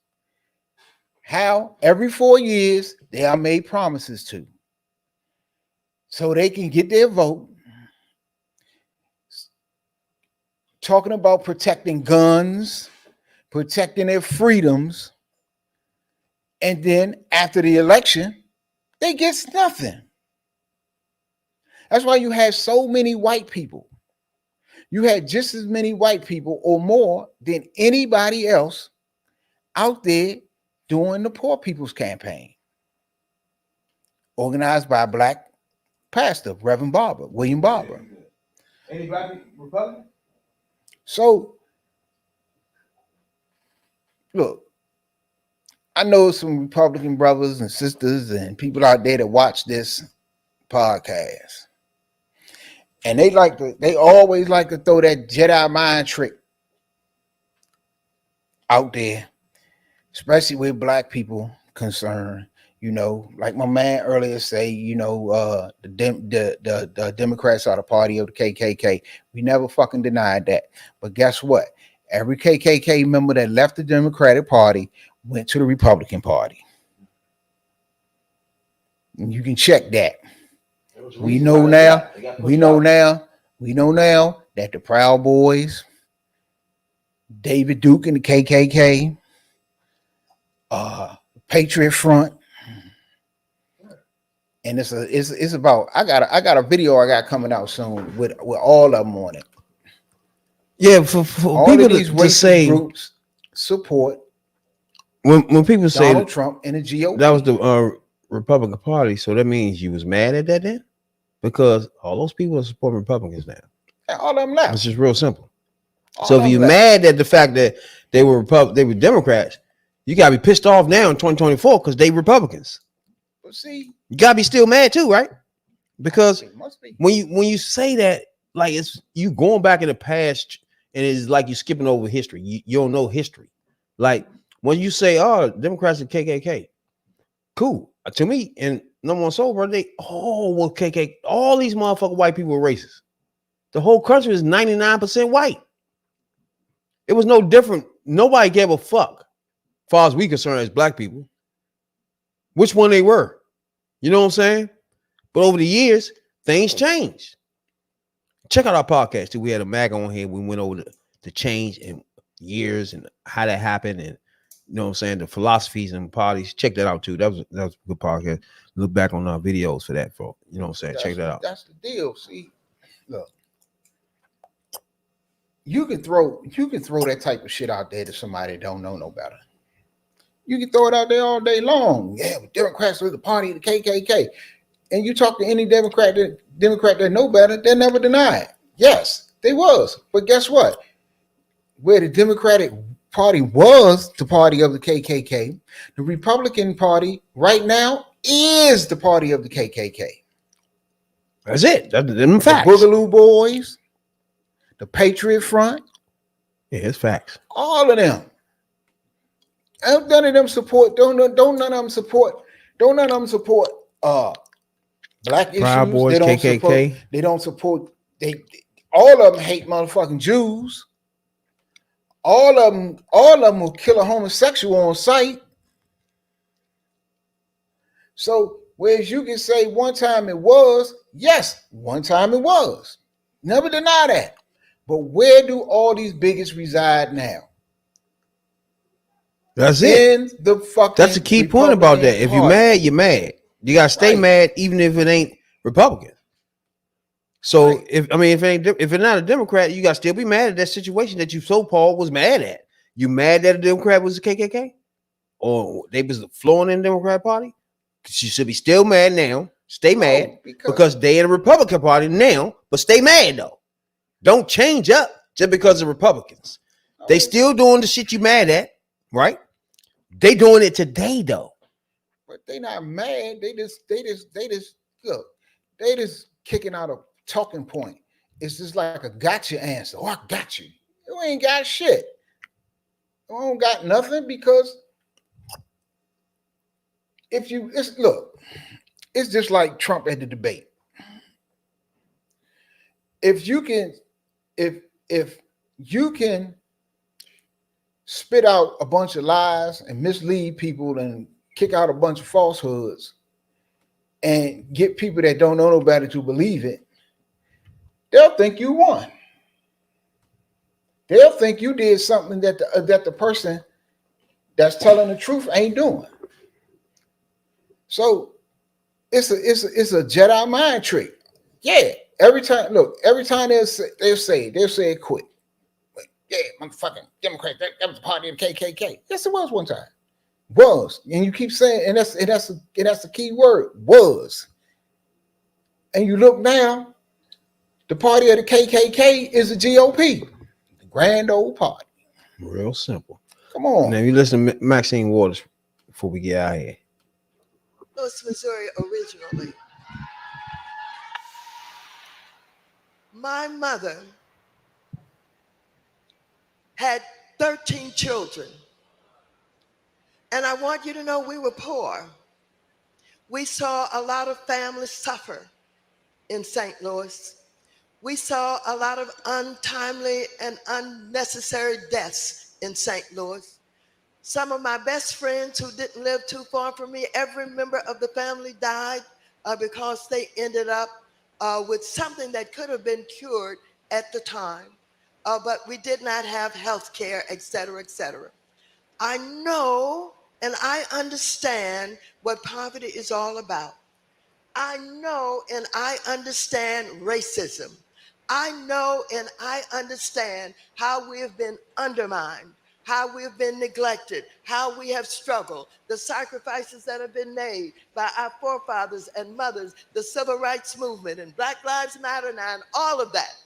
how every 4 years they are made promises to, so they can get their vote, talking about protecting guns, protecting their freedoms, and then after the election, they get nothing. That's why you had so many white people. You had just as many white people or more than anybody else out there doing the Poor People's Campaign, organized by a black pastor, Reverend Barber, William Barber. Any black Republican? So, look, I know some Republican brothers and sisters and people out there that watch this podcast, and they always like to throw that Jedi mind trick out there, especially with black people concerned. You know, like my man earlier say, the Democrats are the party of the KKK. We never fucking denied that. But guess what? Every KKK member that left the Democratic Party went to the Republican Party. And you can check that. We know now that the Proud Boys, David Duke and the KKK, Patriot Front, and it's about. I got a video I got coming out soon with all of them on it. Yeah, for all people of these to say groups support when people say Donald Trump and the GOP. That was the Republican Party, so that means you was mad at that then, because all those people are supporting Republicans now. All of them now. It's just real simple. So if you're mad at the fact that they were Democrats, you gotta be pissed off now in 2024 because they Republicans. But see, you gotta be still mad too, right? Because must be. when you say that, like it's you going back in the past, and it's like you skipping over history. You don't know history. Like when you say, "Oh, Democrats and KKK," cool to me. And number one soul, bro, well, KKK. All these motherfucking white people were racist. The whole country is 99% white. It was no different. Nobody gave a fuck, as far as we concerned, as black people, which one they were. You know what I'm saying? But over the years, things changed. Check out our podcast too. We had a mag on here. We went over the change in years and how that happened, and you know what I'm saying, the philosophies and parties. Check that out too. That was a good podcast. Look back on our videos for that, for you know what I'm saying. Check that out. That's the deal. See, look. You can throw that type of shit out there to somebody that don't know no better. You can throw it out there all day long. Yeah, but Democrats are the party of the KKK. And you talk to any Democrat that know better, they never deny it. Yes, they was. But guess what? Where the Democratic Party was the party of the KKK, the Republican Party right now is the party of the KKK. That's it. That's them facts. The Boogaloo Boys, the Patriot Front. Yeah, it's facts. All of them. And none of them support. Don't none of them support. Don't none of them support. Black issues. Proud Boys, they don't KKK. Support, they don't support. All of them hate motherfucking Jews. All of them will kill a homosexual on sight. So whereas you can say one time it was, yes, one time it was. Never deny that. But where do all these bigots reside now? That's it. In the fucking That's the key point about that. If you're mad, you're mad. You gotta stay mad, even if it ain't Republican. So if it's not a Democrat, you gotta still be mad at that situation that you so-called was mad at. You mad that a Democrat was the KKK, or they was flowing in the Democrat Party? You should be still mad now. Stay mad because they in the Republican Party now, but stay mad though. Don't change up just because of Republicans. They still doing the shit you mad at, right? They doing it today though. But they not mad. They just look. They just kicking out a talking point. It's just like a gotcha answer. Oh, I got you. You ain't got shit. You don't got nothing because it's just like Trump at the debate. If you can spit out a bunch of lies and mislead people and kick out a bunch of falsehoods and get people that don't know no better to believe it, they'll think you won. They'll think you did something that the person that's telling the truth ain't doing. So it's a Jedi mind trick. Yeah. Every time they'll say it quick. Like, yeah, motherfucking Democrat, that was the party of the KKK. Yes, it was one time. Was. And you keep saying, and that's the key word, was. And you look now, the party of the KKK is the GOP, the grand old party. Real simple. Come on. Now you listen to Maxine Waters before we get out of here. Louis, Missouri originally. My mother had 13 children. And I want you to know we were poor. We saw a lot of families suffer in St. Louis. We saw a lot of untimely and unnecessary deaths in St. Louis. Some of my best friends who didn't live too far from me, every member of the family died because they ended up with something that could have been cured at the time, but we did not have health care, et cetera, et cetera. I know and I understand what poverty is all about. I know and I understand racism. I know and I understand how we have been undermined, how we have been neglected, how we have struggled, the sacrifices that have been made by our forefathers and mothers, the civil rights movement and Black Lives Matter now and all of that.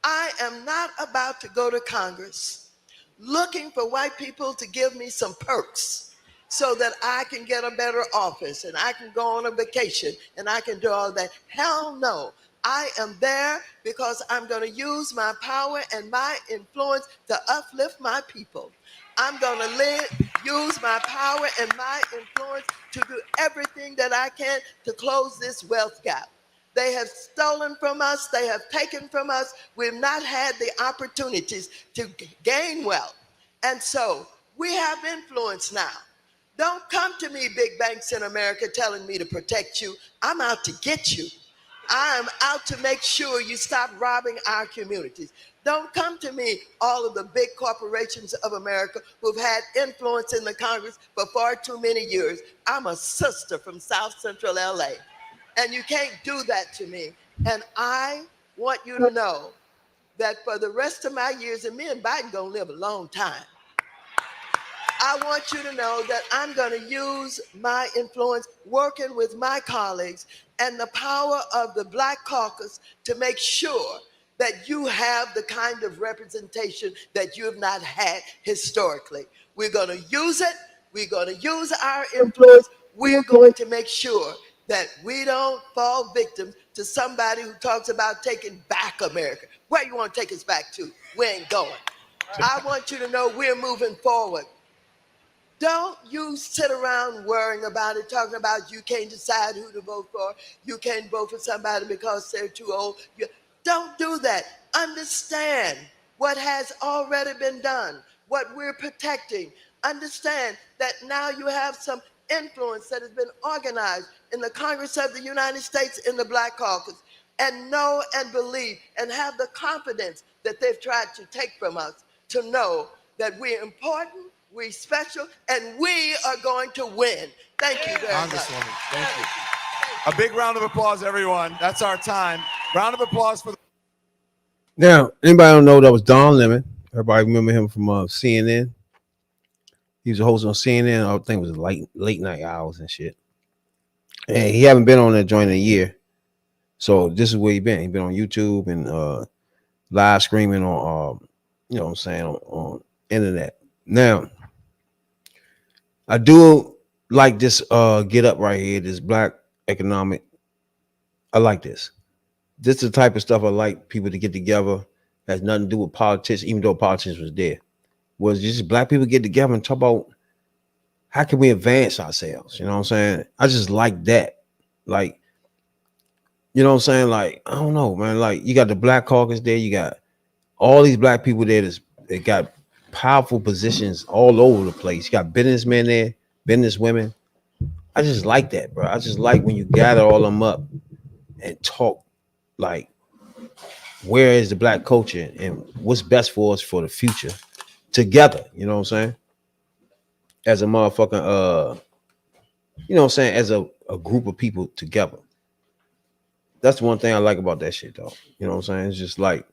I am not about to go to Congress looking for white people to give me some perks so that I can get a better office and I can go on a vacation and I can do all that. Hell no. I am there because I'm going to use my power and my influence to uplift my people. I'm going to use my power and my influence to do everything that I can to close this wealth gap. They have stolen from us. They have taken from us. We've not had the opportunities to gain wealth. And so we have influence now. Don't come to me, big banks in America, telling me to protect you. I'm out to get you. I am out to make sure you stop robbing our communities. Don't come to me, all of the big corporations of America who've had influence in the Congress for far too many years. I'm a sister from South Central LA, and you can't do that to me. And I want you to know that for the rest of my years, and me and Biden gonna live a long time, I want you to know that I'm going to use my influence working with my colleagues and the power of the Black Caucus to make sure that you have the kind of representation that you have not had historically. We're going to use it. We're going to use our influence. We're going to make sure that we don't fall victim to somebody who talks about taking back America. Where you want to take us back to? We ain't going. I want you to know we're moving forward. Don't you sit around worrying about it, talking about you can't decide who to vote for. You can't vote for somebody because they're too old. Don't do that. Understand what has already been done, what we're protecting. Understand that now you have some influence that has been organized in the Congress of the United States in the Black Caucus. And know and believe and have the confidence that they've tried to take from us to know that we're important, we're special, and we are going to win. Thank you very much. Congresswoman, thank you. A big round of applause, everyone. That's our time. Round of applause for the Now, anybody don't know that was Don Lemon. Everybody remember him from CNN. He was a host on CNN. I think it was late night hours and shit. And he haven't been on that joint in a year. So this is where he been. He been on YouTube and live streaming on you know what I'm saying, on internet. Now, I do like this get up right here, this Black economic. I like this. This is the type of stuff I like people to get together. Has nothing to do with politics, even though politics was there. Was just Black people get together and talk about how can we advance ourselves? You know what I'm saying? I just like that. Like, you know what I'm saying? Like, I don't know, man. Like, you got the Black Caucus there. You got all these Black people there that got powerful positions all over the place. You got businessmen there, business women. I just like that, bro. I just like when you gather all them up and talk like, where is the Black culture and what's best for us for the future together. You know what I'm saying? As a motherfucking, you know what I'm saying? As a group of people together. That's the one thing I like about that shit, though. You know what I'm saying? It's just like,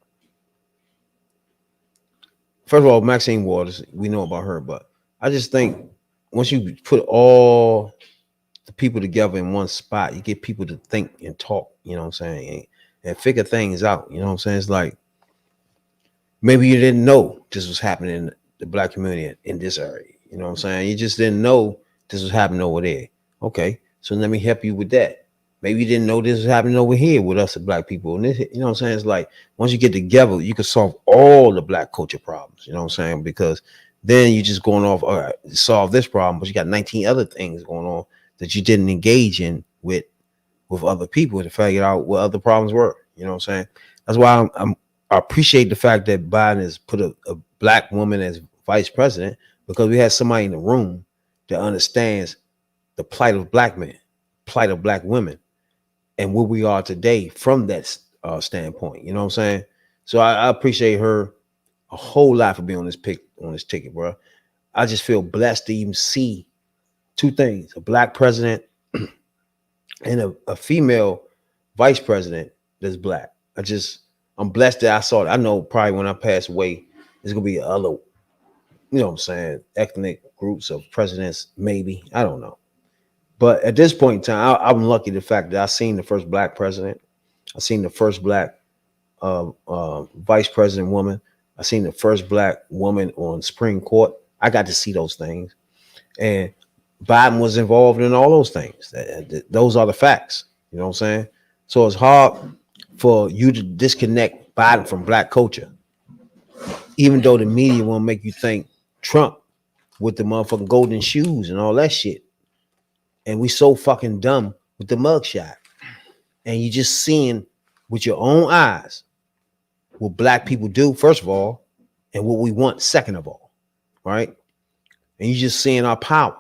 first of all, Maxine Waters, we know about her, but I just think once you put all the people together in one spot, you get people to think and talk, you know what I'm saying, and figure things out. You know what I'm saying? It's like, maybe you didn't know this was happening in the Black community in this area. You know what I'm saying? You just didn't know this was happening over there. Okay, so let me help you with that. Maybe you didn't know this was happening over here with us, the Black people. And this, you know what I'm saying? It's like, once you get together, you can solve all the Black culture problems. You know what I'm saying? Because then you're just going off, all right, solve this problem, but you got 19 other things going on that you didn't engage in with other people to figure out what other problems were. You know what I'm saying? That's why I appreciate the fact that Biden has put a Black woman as vice president, because we had somebody in the room that understands the plight of Black men, plight of Black women, and where we are today from that standpoint. You know what I'm saying? So I appreciate her a whole lot for being on this ticket, bro. I just feel blessed to even see two things: a Black president and a female vice president that's Black. I'm blessed that I saw it. I know probably when I pass away, there's gonna be other, you know what I'm saying, ethnic groups of presidents, maybe. I don't know. But at this point in time, I'm lucky the fact that I seen the first Black president. I seen the first Black vice president woman. I seen the first black woman on Supreme Court. I got to see those things, and Biden was involved in all those things. Those are the facts. You know what I'm saying? So it's hard for you to disconnect Biden from black culture, even though the media won't make you think Trump with the motherfucking golden shoes and all that shit. And we so fucking dumb with the mugshot. And you just seeing with your own eyes what black people do, first of all, and what we want, second of all, right? And you just seeing our power.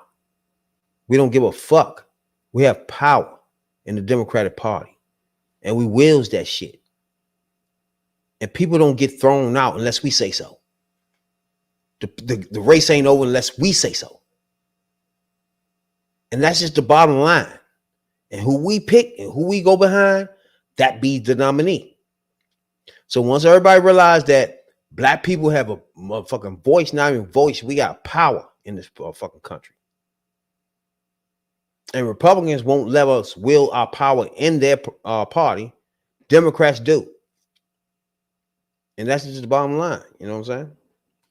We don't give a fuck. We have power in the Democratic Party, and we wields that shit. And people don't get thrown out unless we say so. The race ain't over unless we say so. And that's just the bottom line. And who we pick and who we go behind, that be the nominee. So once everybody realized that black people have a motherfucking voice, not even voice, we got power in this fucking country. And Republicans won't let us will our power in their party. Democrats do. And that's just the bottom line. You know what I'm saying?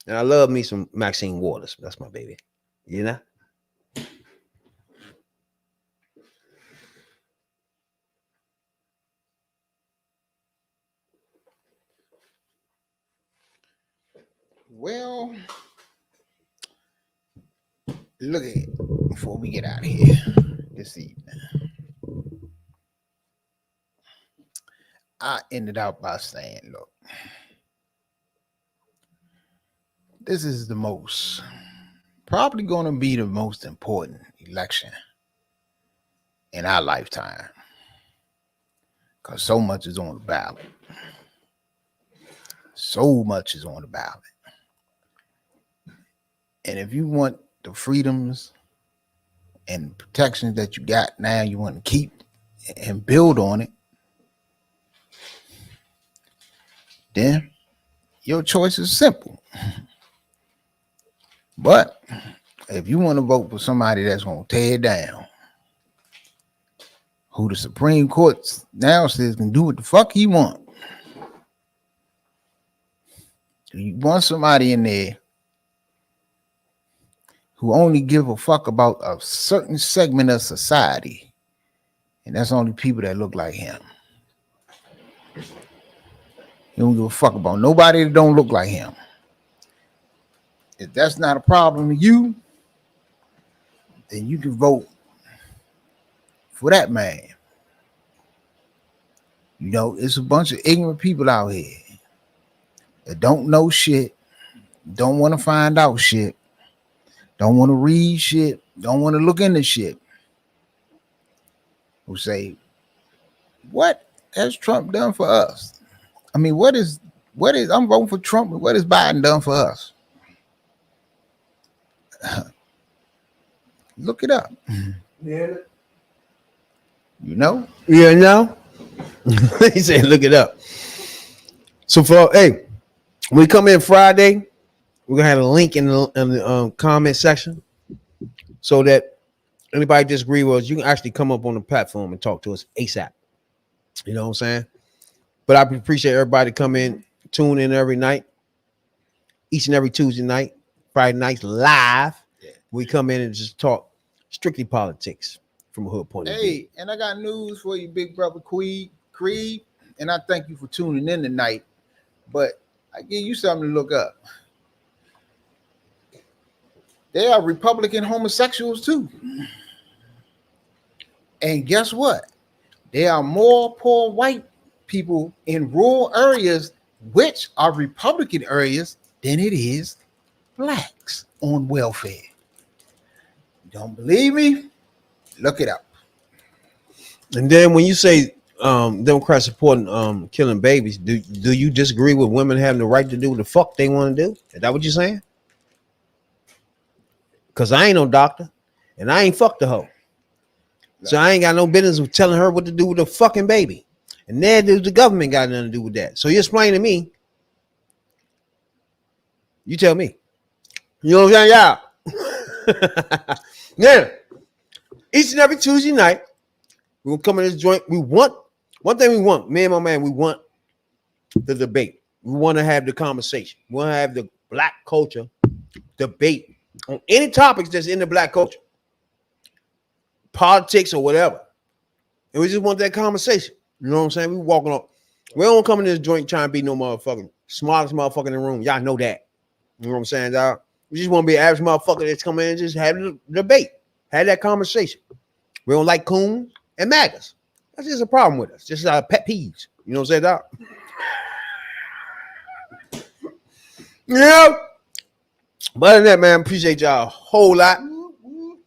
And I love me some Maxine Waters. That's my baby. You know? Well, look at it before we get out of here this evening. I ended out by saying, look, this is probably going to be the most important election in our lifetime, because so much is on the ballot. So much is on the ballot. And if you want the freedoms and protections that you got now, you want to keep and build on it, then your choice is simple. But if you want to vote for somebody that's going to tear it down, who the Supreme Court now says can do what the fuck he want, you want somebody in there who only give a fuck about a certain segment of society, and that's only people that look like him. He don't give a fuck about nobody that don't look like him. If that's not a problem to you, then you can vote for that man. You know, it's a bunch of ignorant people out here that don't know shit, don't want to find out shit, don't want to read shit, don't want to look into shit, who say, what has Trump done for us? I mean, what is I'm voting for Trump, but what has Biden done for us? Look it up. Yeah. You know? Yeah, no. He said, look it up. So when we come in Friday, we're gonna have a link in the comment section so that anybody disagree with us, you can actually come up on the platform and talk to us ASAP. You know what I'm saying? But I appreciate everybody come in, tune in every night, each and every Tuesday night, Friday nights live. Yeah. We come in and just talk strictly politics from a hood point of view. Hey, and I got news for you, big brother Creed, and I thank you for tuning in tonight. But I give you something to look up. There are Republican homosexuals too. And guess what? There are more poor white people in rural areas, which are Republican areas, than it is blacks on welfare. You don't believe me? Look it up. And then when you say Democrats supporting killing babies, do you disagree with women having the right to do what the fuck they want to do? Is that what you're saying? Because I ain't no doctor and I ain't fucked the hoe. So I ain't got no business with telling her what to do with the fucking baby. And neither does the government got nothing to do with that. So you explain to me. You tell me. You know what I'm saying? Yeah. Now, each and every Tuesday night, we're gonna come in this joint. We want one thing we want, me and my man, we want the debate. We want to have the conversation. We want to have the black culture debate on any topics that's in the black culture, politics or whatever. And we just want that conversation. You know what I'm saying? We walking up. We don't come in this joint trying to be no motherfucking smartest motherfucker in the room. Y'all know that. You know what I'm saying, dog? We just want to be an average motherfucker that's coming in and just have the debate. Have that conversation. We don't like coons and MAGAs. That's just a problem with us. Just our pet peeves. You know what I'm saying, dog? Yeah. But other than that, man, appreciate y'all a whole lot. Well,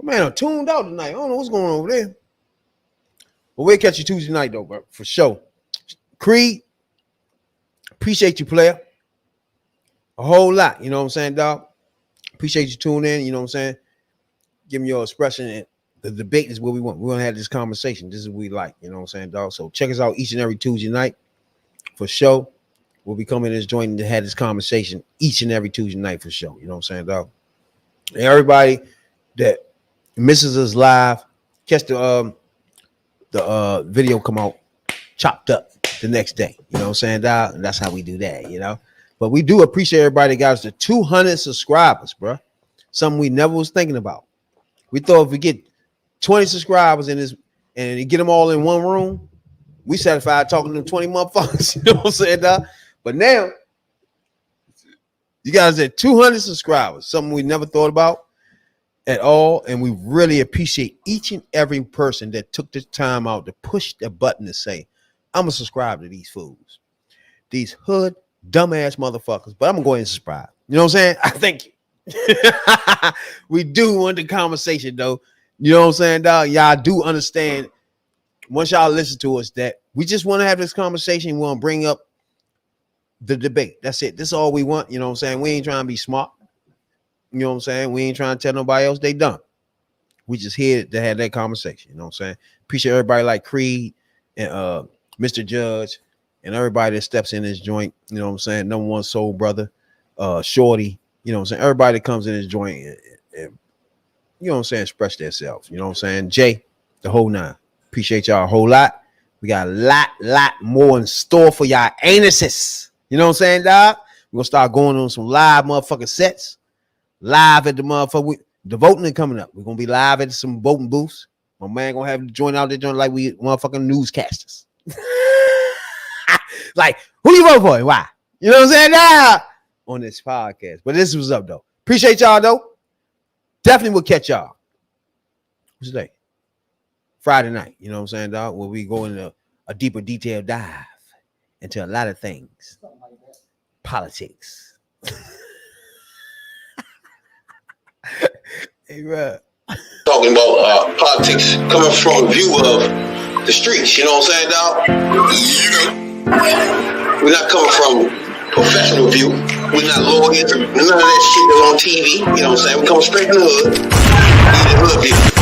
man, I'm tuned out tonight. I don't know what's going on over there. But we'll catch you Tuesday night, though, bro, for sure. Creed, appreciate you, player. A whole lot. You know what I'm saying, dog? Appreciate you tuning in. You know what I'm saying? Give me your expression. And the debate is what we want. We want to have this conversation. This is what we like. You know what I'm saying, dog? So check us out each and every Tuesday night for sure. We'll be coming in this joint to have this conversation each and every Tuesday night for sure. You know what I'm saying, dog? And everybody that misses us live, catch the video come out chopped up the next day. You know what I'm saying, dog? And that's how we do that, you know? But we do appreciate everybody that got us to 200 subscribers, bro. Something we never was thinking about. We thought if we get 20 subscribers in this and get them all in one room, we satisfied talking to them 20 motherfuckers. You know what I'm saying, dog? But now, you guys at 200 subscribers, something we never thought about at all. And we really appreciate each and every person that took the time out to push the button to say, I'm going to subscribe to these fools. These hood, dumbass motherfuckers. But I'm going to go ahead and subscribe. You know what I'm saying? I thank you. We do want the conversation, though. You know what I'm saying, dog? Y'all do understand, once y'all listen to us, that we just want to have this conversation. We want to bring up the debate. That's it. This is all we want. You know what I'm saying? We ain't trying to be smart. You know what I'm saying? We ain't trying to tell nobody else they done. We just here to have that conversation. You know what I'm saying? Appreciate everybody like Creed and Mr. Judge and everybody that steps in this joint. You know what I'm saying? Number one soul brother, Shorty. You know what I'm saying? Everybody that comes in this joint and you know what I'm saying, express themselves. You know what I'm saying? Jay, the whole nine. Appreciate y'all a whole lot. We got a lot more in store for y'all anuses. You know what I'm saying, dog? We're going to start going on some live motherfucking sets. Live at the motherfucker. The voting is coming up. We're going to be live at some voting booths. My man going to have to join out there joint like we motherfucking newscasters. Like, who you vote for and why? You know what I'm saying, dog? On this podcast. But this was up, though. Appreciate y'all, though. Definitely will catch y'all. What's today? Friday night. You know what I'm saying, dog? Where we go into a deeper detail dive into a lot of things. Politics. Hey, bro. Talking about politics coming from a view of the streets, you know what I'm saying, dog? We're not coming from professional view. We're not lawyers, none of that shit that's on TV, you know what I'm saying? We come straight from the hood. We the hood view.